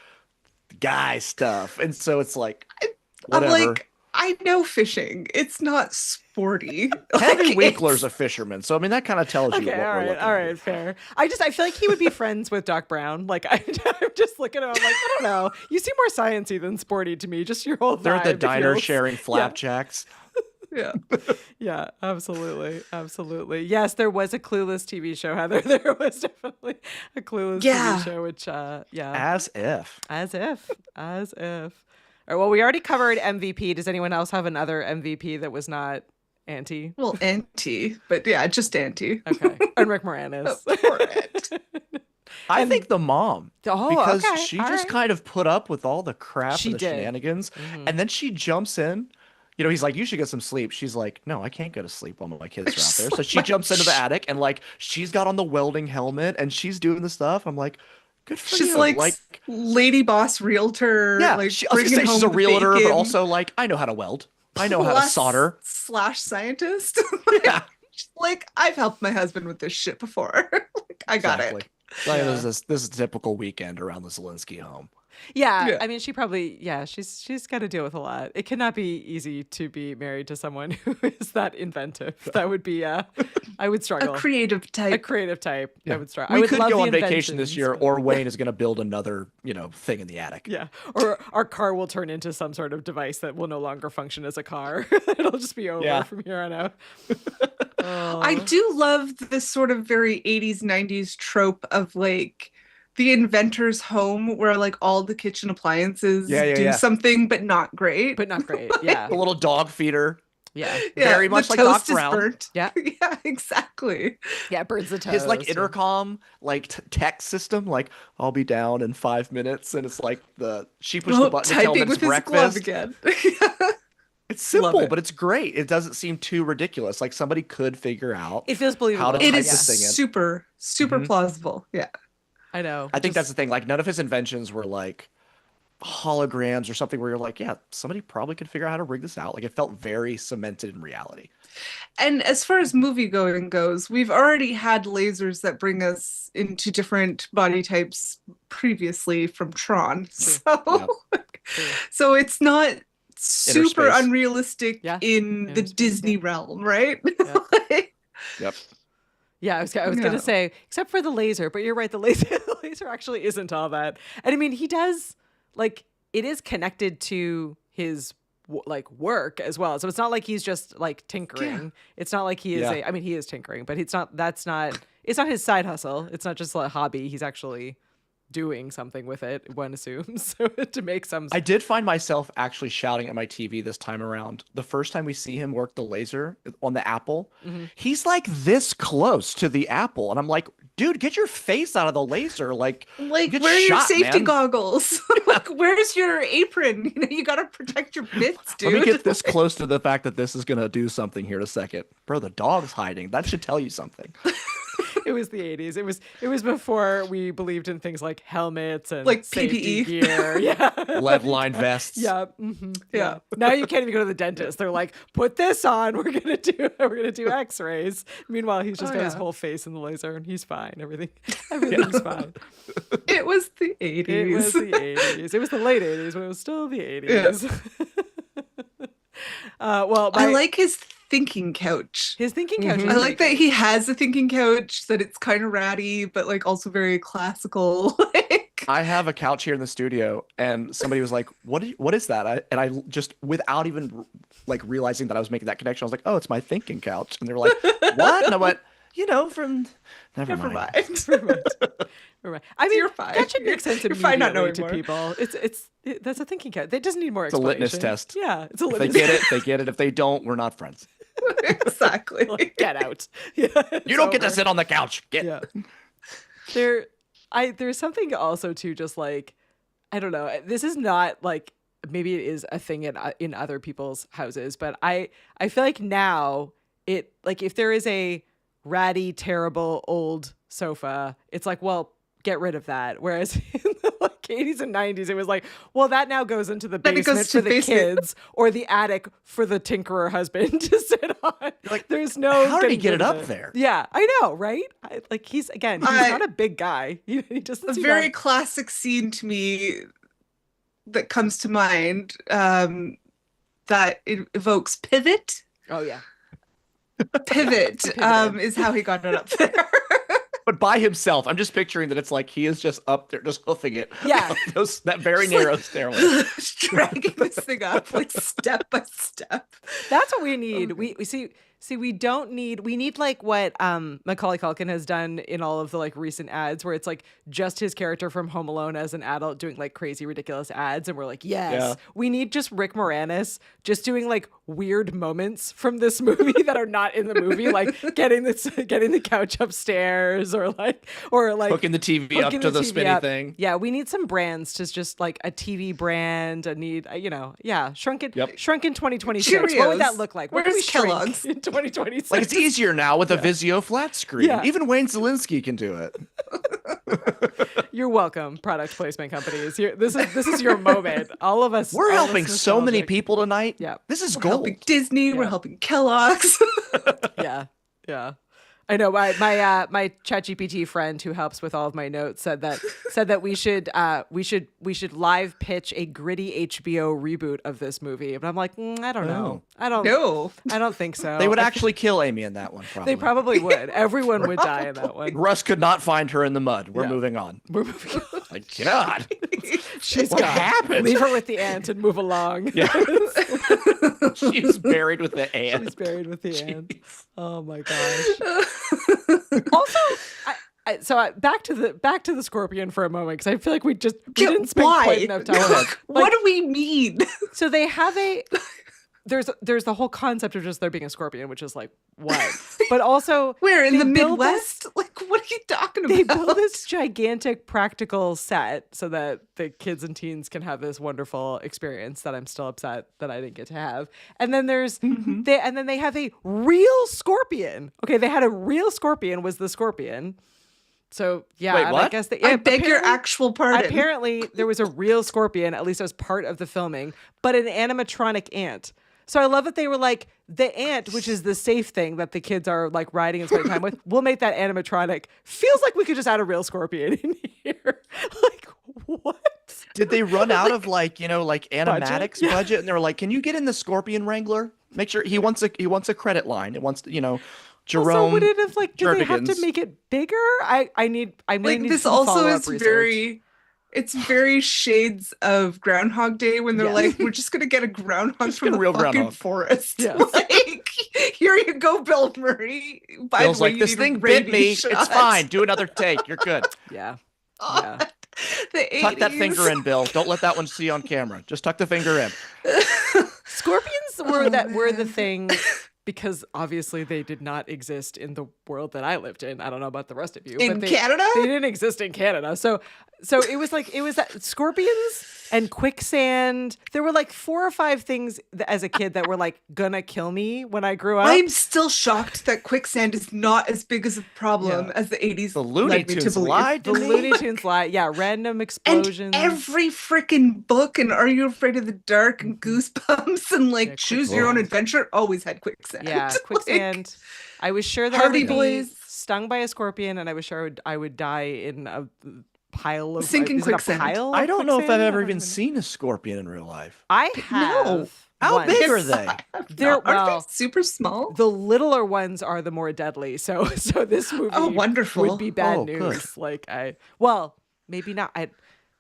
guy stuff, and so it's like I'm whatever. like, I know fishing. It's not sporty. Henry Like, Winkler's a fisherman, so I mean that kind of tells you okay, what we're looking all at. right, fair. I feel like he would be friends with Doc Brown. Like I'm just looking at him, I'm like, I don't know. You seem more sciencey than sporty to me. Just your whole They're at the vibe diner feels- sharing flapjacks. Yeah. Yeah, absolutely, absolutely. Yes, there was a Clueless TV show, Heather. There was definitely a Clueless TV show, which As if. as if. All right, well, we already covered MVP. Does anyone else have another MVP that was not Auntie? Well, Auntie, but yeah, just Auntie. Okay, and Rick Moranis. I think the mom. Oh, because okay, she all just right. kind of put up with all the crap She and the did. shenanigans. And then she jumps in. You know, he's like, you should get some sleep. She's like, no, I can't go to sleep while my kids are out there. So she jumps into the attic and like she's got on the welding helmet and she's doing the stuff. I'm like, good for She's you. like lady boss realtor. yeah, like I was gonna say bringing she's a home the realtor, but bacon. also like, I know how to weld. I know how to Plus solder. / scientist. Yeah. Like, I've helped my husband with this shit before. Like, I got Exactly. it. Like, Yeah. this is a typical weekend around the Zelensky home. Yeah, Yeah. I mean, she probably, she's got to deal with a lot. It cannot be easy to be married to someone who is that inventive. That would be, I would A struggle. creative A type. creative type. I would struggle. I We would could love go the on vacation this inventions, year, but- or Wayne is going to build another, thing in the attic. Yeah, or our car will turn into some sort of device that will no longer function as a car. It'll just be over Yeah. from here on out. I do love this sort of very 80s, 90s trope of like the inventor's home where like all the kitchen appliances do something but not great. But not great. Yeah, The little dog feeder. yeah, very much the like Doc toast is Brown. burnt. Yeah. Yeah, exactly. yeah. Birds the toast. His like intercom like text system, like I'll be down in 5 minutes, and it's like she pushed the button to tell him typing it's with his glove breakfast. again. It's simple, it. but it's great. It doesn't seem too ridiculous. Like somebody could figure out. It feels believable. How to It type is this thing in. super, super Mhm. plausible. Yeah. I know. I think that's the thing. Like none of his inventions were like holograms or something where you're like, yeah, somebody probably could figure out how to rig this out. Like it felt very cemented in reality. And as far as movie going goes, we've already had lasers that bring us into different body types previously from Tron. So, so it's not super space. unrealistic Yeah. in Inner the space, Disney yeah. realm, right? Yeah. Like, Yep. Yeah, I was Yeah. gonna say, except for the laser, but you're right, the laser actually isn't all that. And I mean, he does like it is connected to his like work as well. So it's not like he's just like tinkering. Yeah. It's not like he is Yeah. I mean, he is tinkering, but it's not his side hustle. It's not just a hobby. He's actually doing something with it, one assumes, so to make some I did find myself actually shouting at my TV this time around. The first time we see him work the laser on the apple, he's like this close to the apple. And I'm like, dude, get your face out of the laser. Like get where are your shot, safety man. goggles? Like, where's your apron? You gotta protect your bits, dude. Let me get this close to the fact that this is going to do something here in a second. Bro, the dog's hiding. That should tell you something. it was the 80s. It was before we believed in things like helmets and Like safety PPE. gear. Yeah. Lead line vests. Yeah, Yeah. Now you can't even go to the dentist. They're like, put this on. We're gonna do X-rays. Meanwhile, he's just got his yeah. whole face in the laser, and he's fine. Everything's fine. It was the 80s. It was the 80s. It was the late 80s, but it was still the 80s. Well, I like his thinking couch. his thinking couch. I like that he has a thinking couch, that it's kind of ratty, but like also very classical. Like, I have a couch here in the studio, and somebody was like, what is that? And I just, without even like realizing that I was making that connection, I was like, oh, it's my thinking couch. And they were like, what? And I went, from, never mind. Never mind. I mean, You're fine. that should make sense You're fine not immediately knowing to more. people. That's a thinking couch. It doesn't need more It's a litmus explanation. test. Yeah, it's a If they litmus get it, they get it. If they don't, we're not friends. Exactly. Like, get out. Yeah, You don't get to sit on the couch. Get. Yeah. There's something also too, just like, I don't know. This is not like, maybe it is a thing in other people's houses, but I feel like now it, like, if there is a ratty, terrible old sofa, it's like, well, get rid of that. Whereas 80s and 90s, it was like, well, that now goes into the Then it basement goes for to the basement. kids or the attic for the tinkerer husband to sit on. Like, there's no. how did he getting get rid it of up there? Yeah, I know, right? He's not a big guy. He just A very classic scene to me that comes to mind that it evokes Pivot. Oh yeah. Pivot is how he got it up there. But by himself, I'm just picturing that it's like he is just up there, just hoofing it. Yeah. That very narrow stairway. Dragging this thing up like step by step. That's what we need. We we need like what Macaulay Culkin has done in all of the like recent ads where it's like just his character from Home Alone as an adult doing like crazy ridiculous ads, and we're like, yes, we need just Rick Moranis just doing like weird moments from this movie that are not in the movie, like getting the couch upstairs or like hooking the TV up to the spinny thing. Yeah, we need some brands to just like a TV brand. Shrunk in 2026. Cheerios. What would that look like? What Where's do we shrink Kellogg's? in 2026? Like it's easier now with a Vizio flat screen. Yeah. Even Wayne Zielinski can do it. You're welcome, product placement companies. This is your moment. All of us. We're all helping this so many nostalgic. people tonight. Yeah. This is We're gold. helping Disney. We're Yeah. helping Kellogg's. Yeah. I know my ChatGPT friend who helps with all of my notes said that we should live pitch a gritty HBO reboot of this movie. But I'm like, I don't know. I don't think so. They would actually kill Amy in that one, probably. They probably would. Everyone would die in that one. Russ could not find her in the mud. We're moving on. We're moving on. My God. She's What gone. happened? Leave her with the ant and move along. Yeah. She's buried with the ant. She's buried with the ant. Oh my gosh. Also, back to the scorpion for a moment, because I feel like we didn't spend quite enough time on it. What do we mean? So they have there's the whole concept of just there being a scorpion, which is like what? But also Where in they the build Midwest? Like, what are you talking They about? build this gigantic practical set so that the kids and teens can have this wonderful experience that I'm still upset that I didn't get to have. And then they have a real scorpion. Okay, they had a real scorpion was the scorpion. So yeah, Wait, and what? I guess I beg your actual pardon. Apparently there was a real scorpion, at least as part of the filming, but an animatronic ant. So I love that they were like, the ant, which is the safe thing that the kids are like riding and spending time with, we'll make that animatronic. Feels like we could just add a real scorpion in here. Like, what? Did they run out of like animatics budget? And they were like, can you get in the Scorpion Wrangler? Make sure he wants a credit line. It wants to, Jerome. Also, would it have like, do they have to Jervigans. make it bigger? I need This some also follow-up is research. it's very shades of Groundhog Day when they're like, we're just gonna get a groundhog from get a the real fucking groundhog. forest. Yeah. Like, here you go, Bill Murray. By Bill's the way, like, you this need a thing bit rabies me. shot." It's fine. Do another take. You're good. Yeah. God, the 80s. Tuck that finger in, Bill. Don't let that one see on camera. Just tuck the finger in. Scorpions were the thing because obviously they did not exist in the world that I lived in. I don't know about the rest of you. In but Canada? They didn't exist in Canada. So it was that scorpions and quicksand. There were like 4 or 5 things as a kid that were like gonna kill me when I grew up. I'm still shocked that quicksand is not as big as a problem as the 80s. The Looney led me to Tunes believe. lied The to me. Looney Tunes lie. Yeah, random And explosions. every freaking book and Are You Afraid of the Dark and Goosebumps and like Yeah, Choose Your Own quicksand. Adventure always had quicksand. Yeah, Like, quicksand. I was sure that Hardy I would be Boys. stung by a scorpion, and I was sure I would die in a pile of Sinking is it a quicksand. pile I of don't know if I've quicksand? ever I don't even know. seen a scorpion in real life. I have. No. How once. big are they? They're Aren't well, they super small? the littler ones are the more deadly. So this movie Oh, wonderful. would be bad Oh, news. good. Like maybe not.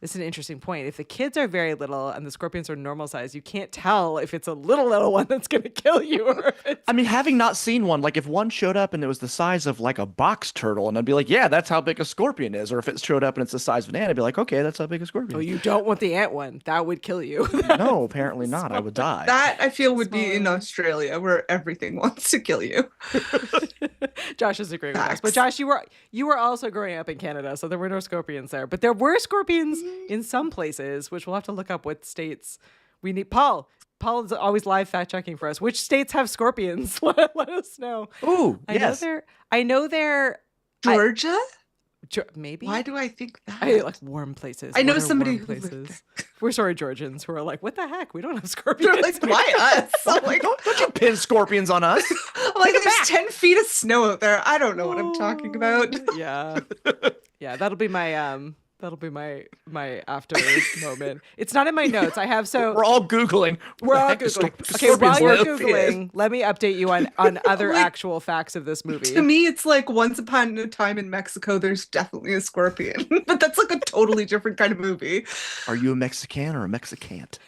This is an interesting point. If the kids are very little and the scorpions are normal size, you can't tell if it's a little one that's going to kill you or if it's I mean, having not seen one, like if one showed up and it was the size of like a box turtle, and I'd be like, yeah, that's how big a scorpion is. Or if it showed up and it's the size of an ant, I'd be like, okay, that's how big a scorpion Oh, is. you don't want the ant one. That would kill you. No, apparently not. I would die. That I feel would be in Australia where everything wants to kill you. Josh is agreeing with us. But Facts. Josh, you were also growing up in Canada, so there were no scorpions there. But there were scorpions in some places, which we'll have to look up what states we need. Paul is always live fact checking for us. Which states have scorpions? Let us know. Ooh, yes. I know they're Georgia? Maybe. Why do I think that? I like warm places. I know What are somebody warm who lived places. We're sorry, Georgians, who are like, what the heck? We don't have scorpions. They're like, why us? I'm like, Don't you pin scorpions on us. I'm like, there's 10 feet of snow out there. I don't know what I'm talking about. Yeah. Yeah, that'll be my after moment. It's not in my notes. I have We're all Googling. We're all Where the heck Googling. do Okay, while scorpions you're live? Googling, let me update you on other Like, actual facts of this movie. To me, it's like Once Upon a Time in Mexico, there's definitely a scorpion. But that's like a totally different kind of movie. Are you a Mexican or a Mexicant?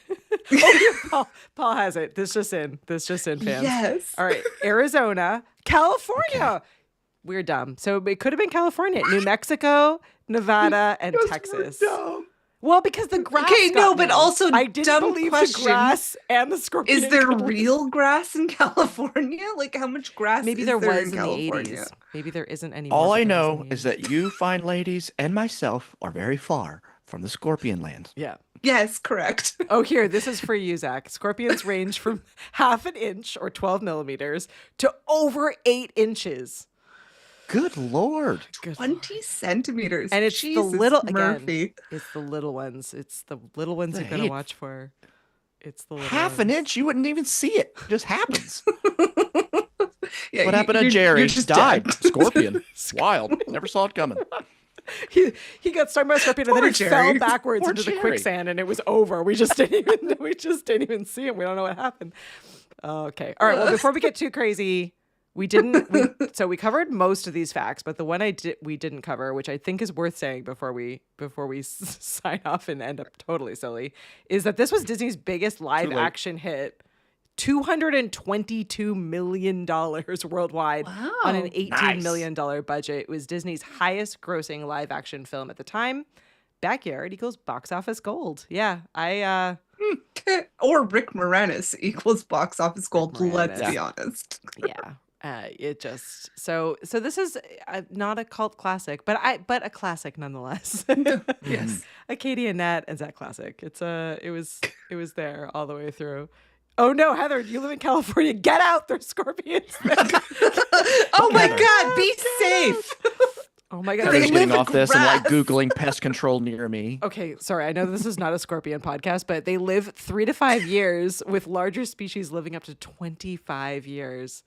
Paul has it. This just in, fans. Yes. All right, Arizona, California. We're dumb. So it could have been California, New Mexico, Nevada, and Texas. Well, because the grass. Okay, got no, but me. also I didn't dumb believe question. the grass and the scorpion. Is there got me. real grass in California? Like, how much grass Maybe is there was in in the California? 80s. Maybe there isn't any. All more, I but there was know in the is 80s. that you fine ladies and myself are very far from the scorpion land. Yeah. Yes, correct. Oh, here, this is for you, Zach. Scorpions range from half an inch or 12 millimeters to over 8 inches. Good Lord. 20 centimeters. And it's Jesus, the little Murphy. again. It's the little ones. It's the little ones you gotta Hey. watch for. It's the little Half an ones. inch, you wouldn't even see it. It just happens. Yeah, What happened to you're Jerry? just Died. dead. Scorpion. Wild. Never saw it coming. He got stung by a scorpion and then Poor he Jerry. fell backwards Poor into the Jerry. quicksand and it was over. We just didn't even see him. We don't know what happened. Okay. All right. Well, before we get too crazy, we covered most of these facts, but the one we didn't cover, which I think is worth saying before we sign off and end up totally silly, is that this was Disney's biggest live late. action hit. $222 million worldwide on an Wow. $18 million budget. It was Disney's highest grossing live action film at the time. Backyard equals box office gold. Yeah, Or Rick Moranis equals box office gold, let's Moranis. be honest. it just so this is not a cult classic, but a classic nonetheless. Yes. A Katie and Nat and Zach classic. It was there all the way through. Oh no, Heather, you live in California. Get out, there's scorpions. Oh my God, be safe. Oh my God. They Heather's getting live in off this and like grass. Googling pest control near me. Okay, sorry. I know this is not a scorpion podcast, but they live 3 to 5 years, with larger species living up to 25 years.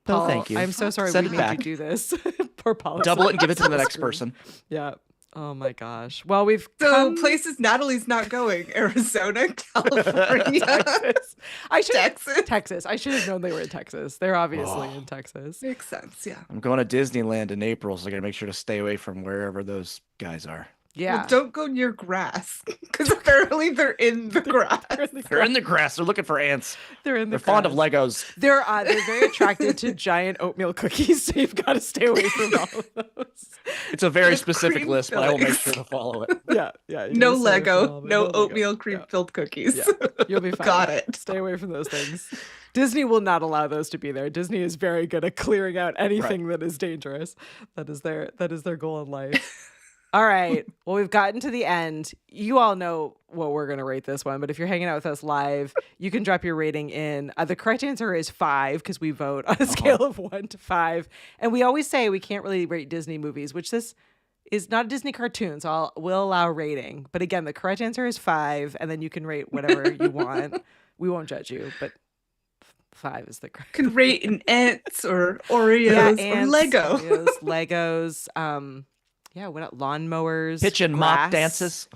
No, Paul, thank you. I'm so sorry Send we it made back. you do this. Poor Paul. Double it and give it to the next person. Yeah. Oh my gosh. Well, we've So come places Natalie's not going: Arizona, California, Texas. Texas. Texas. I should have known they were in Texas. They're obviously in Texas. Makes sense, yeah. I'm going to Disneyland in April, so I got to make sure to stay away from wherever those guys are. Yeah. Well, don't go near grass because apparently they're in the grass. They're in the grass. They're looking for ants. They're in the They're fond of grass. Legos. They're very attracted to giant oatmeal cookies, so you've got to stay away from all of those. It's a very With specific cream list, but I will make fillings. sure to follow it. Yeah, yeah. you No gotta stay away from all Lego, of it. no Lego. oatmeal cream Yeah. filled cookies. Yeah, you'll be fine. Got it. Stay away from those things. Disney will not allow those to be there. Disney is very good at clearing out anything that is dangerous. That is their goal in life. All right. Well, we've gotten to the end. You all know what we're going to rate this one, but if you're hanging out with us live, you can drop your rating in. The correct answer is 5 because we vote on a scale of 1 to 5. And we always say we can't really rate Disney movies, which this is not a Disney cartoon, so we'll allow rating. But again, the correct answer is 5, and then you can rate whatever you want. We won't judge you, but 5 is the correct. Can rate in ants or Oreos or ants, Lego. Legos, yeah, what else? Lawnmowers, Pitch and mop grass. dances.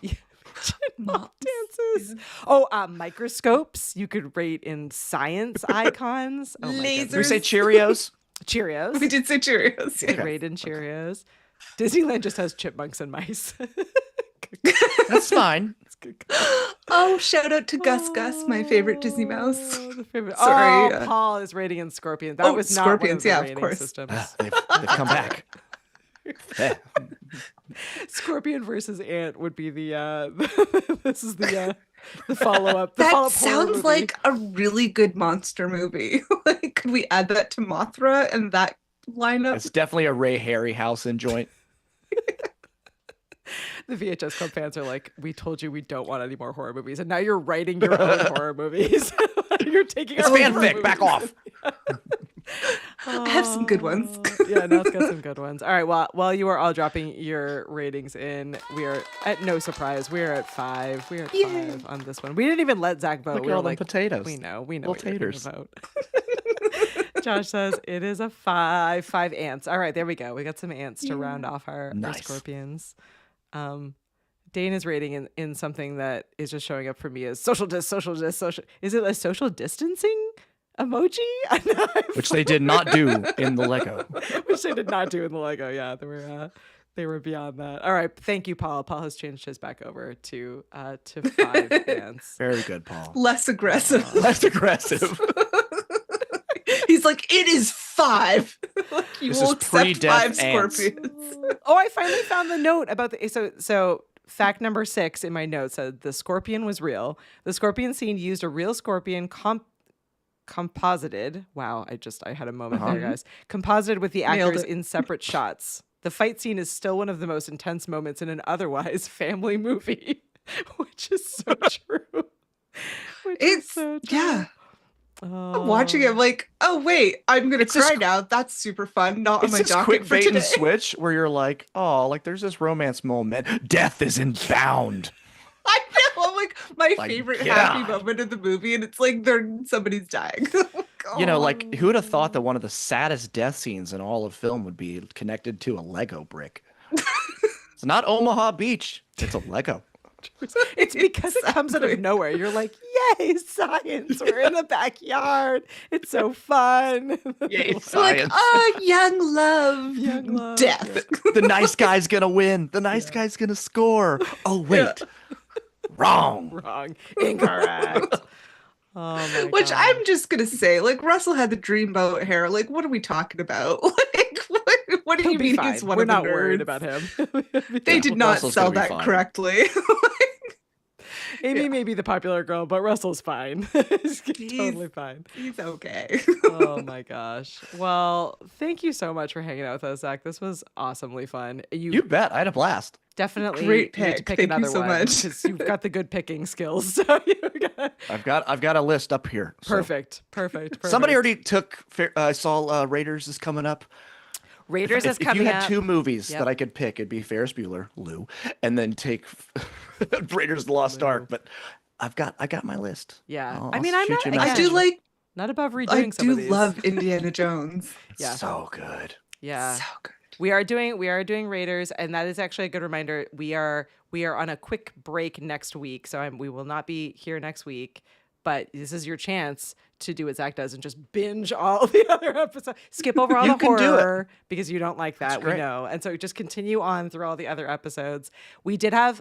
Mop dances. Oh, microscopes. You could rate in science icons. Oh my Lasers. goodness. We say Cheerios. Cheerios. We did say Cheerios. You could Yeah. rate in Cheerios. Disneyland just has chipmunks and mice. That's fine. It's good. Oh, shout out to Gus Gus, my favorite Disney mouse. Oh, the favorite. Sorry, Oh, Paul is rating in Scorpions. That Oh, was not one of Scorpions, the yeah, of rating course. systems. They've come back. Yeah. Scorpion versus Ant would be the this is the follow up. That sounds like a really good monster movie. Like, could we add that to Mothra and that lineup? It's definitely a Ray Harryhausen joint. the VHS Club fans are like, we told you we don't want any more horror movies, and now you're writing your own horror movies. You're taking It's our own fanfic. horror Back movies. off. I have some good ones. Yeah, Nat's got some good ones. All right, well, while you are all dropping your ratings in, we are at no surprise. We are at 5. We are at 5 on this one. We didn't even let Zach vote. Look We at were all them like, potatoes. we know Little what you're gonna taters. vote. Josh says it is a 5. 5 ants. All right, there we go. We got some ants to round off our scorpions. Dane is rating in something that is just showing up for me as social. Is it a social distancing emoji? Which they did not do in the Lego. Which they did not do in the Lego. Yeah, they were beyond that. All right, thank you, Paul. Paul has changed his back over to 5 ants. Very good, Paul. Less aggressive. Less aggressive. He's like, it is 5. Like, you This will is accept pre-death 5 ants. scorpions. Oh, I finally found the note about the so fact number 6 in my notes said the scorpion was real. The scorpion scene used a real scorpion composited. Wow, I had a moment there, guys. Composited with the Nailed actors it. in separate shots. The fight scene is still one of the most intense moments in an otherwise family movie, which is so true. It's yeah. I'm watching it, I'm like, oh wait, I'm gonna cry now. That's super fun. Not on It's my this docket quick for bait today. and switch where you're like, oh, like there's this romance moment. Death is inbound. I know. I'm like my Like, favorite God. happy moment of the movie, and it's like somebody's dying. You know, like who would have thought that one of the saddest death scenes in all of film would be connected to a Lego brick? It's not Omaha Beach. It's a Lego. It's because it comes out of nowhere. You're like, yay, science. We're in the backyard. It's so fun. Yay, Like, science. young love, Young love, death. The nice guy's gonna win. The nice guy's gonna score. Oh wait, wrong. Wrong. Incorrect. Oh my Which God. I'm just gonna say, like Russell had the dreamboat hair. Like, what are we talking about? Like, what do He'll you be mean fine. he's one We're of the not worried nerds? about him. They did not Russell's sell gonna be that fine. correctly. Amy may be the popular girl, but Russell's fine. He's totally fine. He's okay. Oh my gosh. Well, thank you so much for hanging out with us, Zach. This was awesomely fun. You bet. I had a blast. Definitely Great need to pick. pick Thank you another so one much. because you've got the good picking skills. So I've got a list up here. So. perfect. Somebody already took. I saw Raiders is coming up. Raiders is If coming you had up. 2 movies Yep. that I could pick, it'd be Ferris Bueller, Lou, and then take Raiders of the Lost Ark. But I got my list. Yeah. I'll I mean, I'm shoot not. you a I again, do like. not above redoing I some of do these. love Indiana Jones. Yeah. So good. Yeah. So good. We are doing Raiders, and that is actually a good reminder. We are on a quick break next week, so we will not be here next week. But this is your chance to do what Zach does and just binge all the other episodes. Skip over all You the can do it. horror because you don't like that. We great. know, and so just continue on through all the other episodes. We did have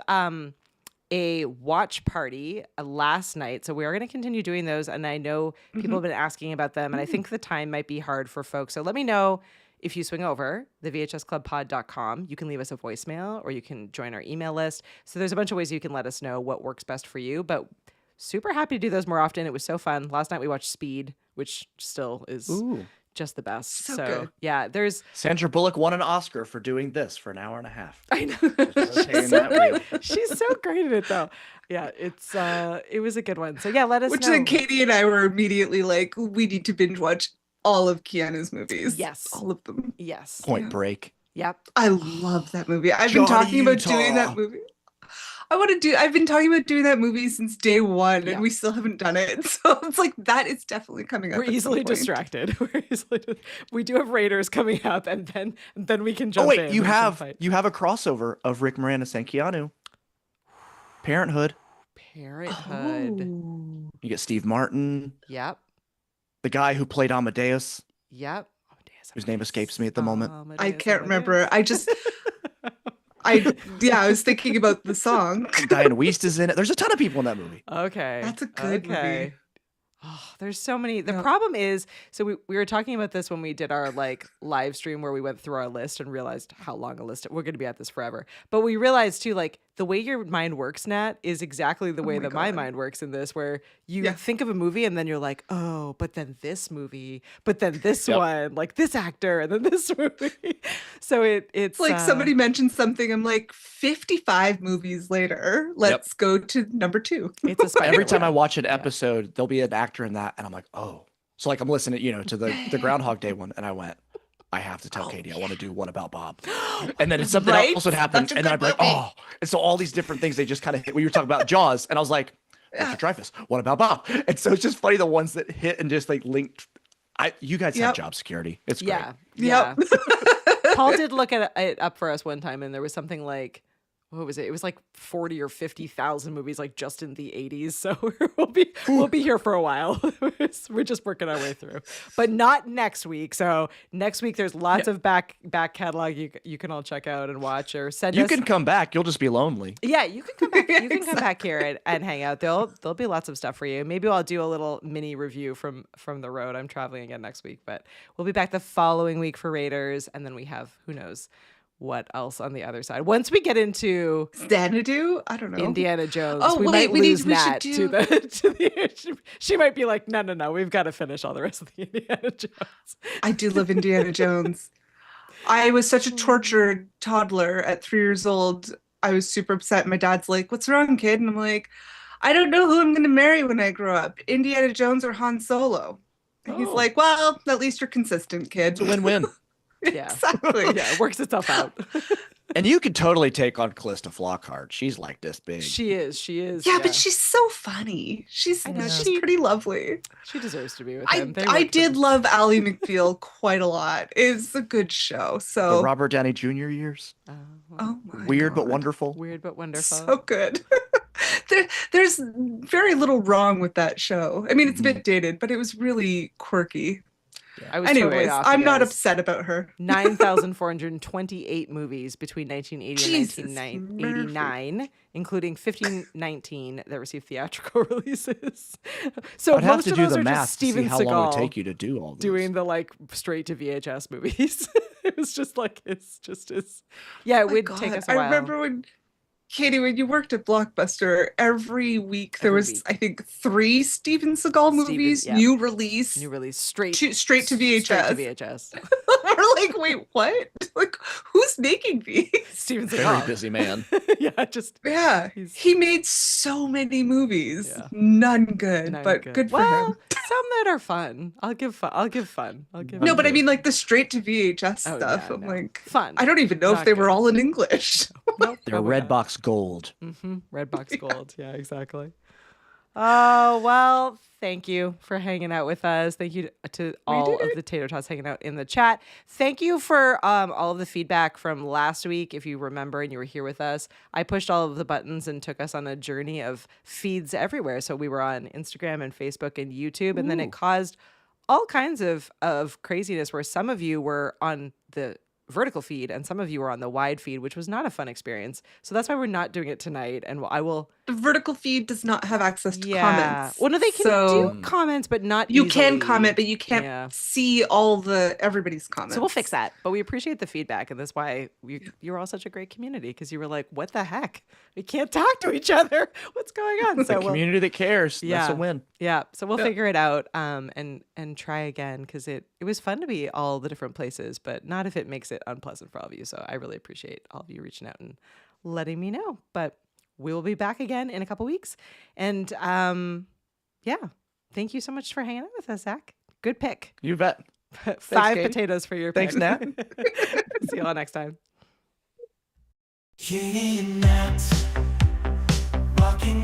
a watch party last night, so we are going to continue doing those. And I know people have been asking about them, and I think the time might be hard for folks. So let me know. If you swing over the VHSclubpod.com, you can leave us a voicemail or you can join our email list. So there's a bunch of ways you can let us know what works best for you, but super happy to do those more often. It was so fun. Last night we watched Speed, which still is just the best. So good. Yeah, there's Sandra Bullock won an Oscar for doing this for an hour and a half. I know. Rotating that wheel. She's so great at it though. Yeah, it was a good one. So yeah, let us Which know. then Katie and I were immediately like, we need to binge watch all of Keanu's movies. Yes. All of them. Yes. Point Break. Yep. I love that movie. I've been Johnny talking about Utah. doing that movie. I've been talking about doing that movie since day one, Yeah. and we still haven't done it. So it's like that is definitely coming up. We're at some easily point. distracted. We do have Raiders coming up, and then we can jump Oh wait, in. you and we can have fight. a crossover of Rick Moranis and Keanu. Parenthood. Parenthood. Oh. You get Steve Martin, Yep. the guy who played Amadeus, Yep. whose name escapes me at the moment. I can't remember. I was thinking about the song. Diane Wiest is in it. There's a ton of people in that movie. Okay. That's a good movie. Oh, there's so many. The Yeah. problem is, so we were talking about this when we did our like live stream where we went through our list and realized how long a list we're going to be at this forever. But we realized too, like the way your mind works, Nat, is exactly the way my that my God. mind works in this, where you Yeah. think of a movie and then you're like, oh, but then this movie, but then this Yep. one, like this actor, and then this movie. So it's It's like somebody mentioned something. I'm like, 55 movies later, let's go to number 2. It's a spider Every time I web. watch an episode, there'll be an actor in that, and I'm like, oh, So like I'm listening, to the Groundhog Day one, and I went, I have to tell Katie I want to do One About Bob. And then something else would happen, and then I'd be like, oh. And so all these different things, they just kind of hit. We were talking about Jaws, and I was like, Richard Dreyfuss, What About Bob? And so it's just funny the ones that hit and just like linked. You guys have job security. It's great. Yeah. Paul did look at it up for us one time, and there was something like, what was it? It was like 40 or 50,000 movies, like just in the 80s. So we'll be here for a while. We're just working our way through, but not next week. So next week there's lots of back catalog you can all check out and watch, or send us. You can come back. You'll just be lonely. Yeah, you can come back. You can come back here and hang out. There'll be lots of stuff for you. Maybe I'll do a little mini review from the road. I'm traveling again next week, but we'll be back the following week for Raiders, and then we have who knows what else on the other side. Once we get into Xanadu, I don't know, Indiana Jones, we might lose Nat to the she might be like, no, we've got to finish all the rest of the Indiana Jones. I do love Indiana Jones. I was such a tortured toddler at 3 years old. I was super upset. My dad's like, what's wrong, kid? And I'm like, I don't know who I'm going to marry when I grow up, Indiana Jones or Han Solo. And he's like, well, at least you're consistent, kid. It's a win-win. Yeah, exactly. Yeah, it works itself out. And you could totally take on Callista Flockhart. She's like this big. She is. Yeah, but she's so funny. She's pretty lovely. She deserves to be with him. I did love Ally McBeal quite a lot. It's a good show. So the Robert Downey Jr. years. Oh my Weird God. but wonderful. Weird but wonderful. So good. There's very little wrong with that show. I mean, it's a bit dated, but it was really quirky. I was Anyways, totally off I'm not upset about her. 9,428 movies between 1980 and Jesus 1989, including 1519 that received theatrical releases. So I'd have most to of do those the are math just to see Steven how long it would Seagal take you to do all this. doing the like straight to VHS movies. It was just like it would take us a while. I remember when Katie, when you worked at Blockbuster, every week there was, I think, 3 Steven Seagal movies, new release straight to VHS. We're like, wait, what? Like, who's making these? Steven Seagal. Very busy man. He made so many movies. None good, but good for him. Some that are fun. I'll give fun. No, but I mean, like the straight to VHS stuff. I'm like, fun. I don't even know if they were all in English. Nope, they're Redbox Gold. Redbox Gold. Yeah, exactly. Oh, well, thank you for hanging out with us. Thank you to all of the Tater Tots hanging out in the chat. Thank you for all of the feedback from last week. If you remember and you were here with us, I pushed all of the buttons and took us on a journey of feeds everywhere. So we were on Instagram and Facebook and YouTube, and then it caused all kinds of craziness where some of you were on the vertical feed and some of you were on the wide feed, which was not a fun experience. So that's why we're not doing it tonight. And I will. The vertical feed does not have access to comments. Well, no, they can do comments, but not you easily. Can comment, but you can't see everybody's comments. So we'll fix that. But we appreciate the feedback, and that's why you're all such a great community, because you were like, "What the heck? We can't talk to each other. What's going on?" So a community that cares. That's a win. Yeah. So we'll figure it out and try again, because it was fun to be all the different places, but not if it makes it unpleasant for all of you. So I really appreciate all of you reaching out and letting me know. But we will be back again in a couple weeks. And thank you so much for hanging out with us, Zach. Good pick. You bet. 5 potatoes for your pick. Thanks, Nat. See you all next time. Katie and Nat, walking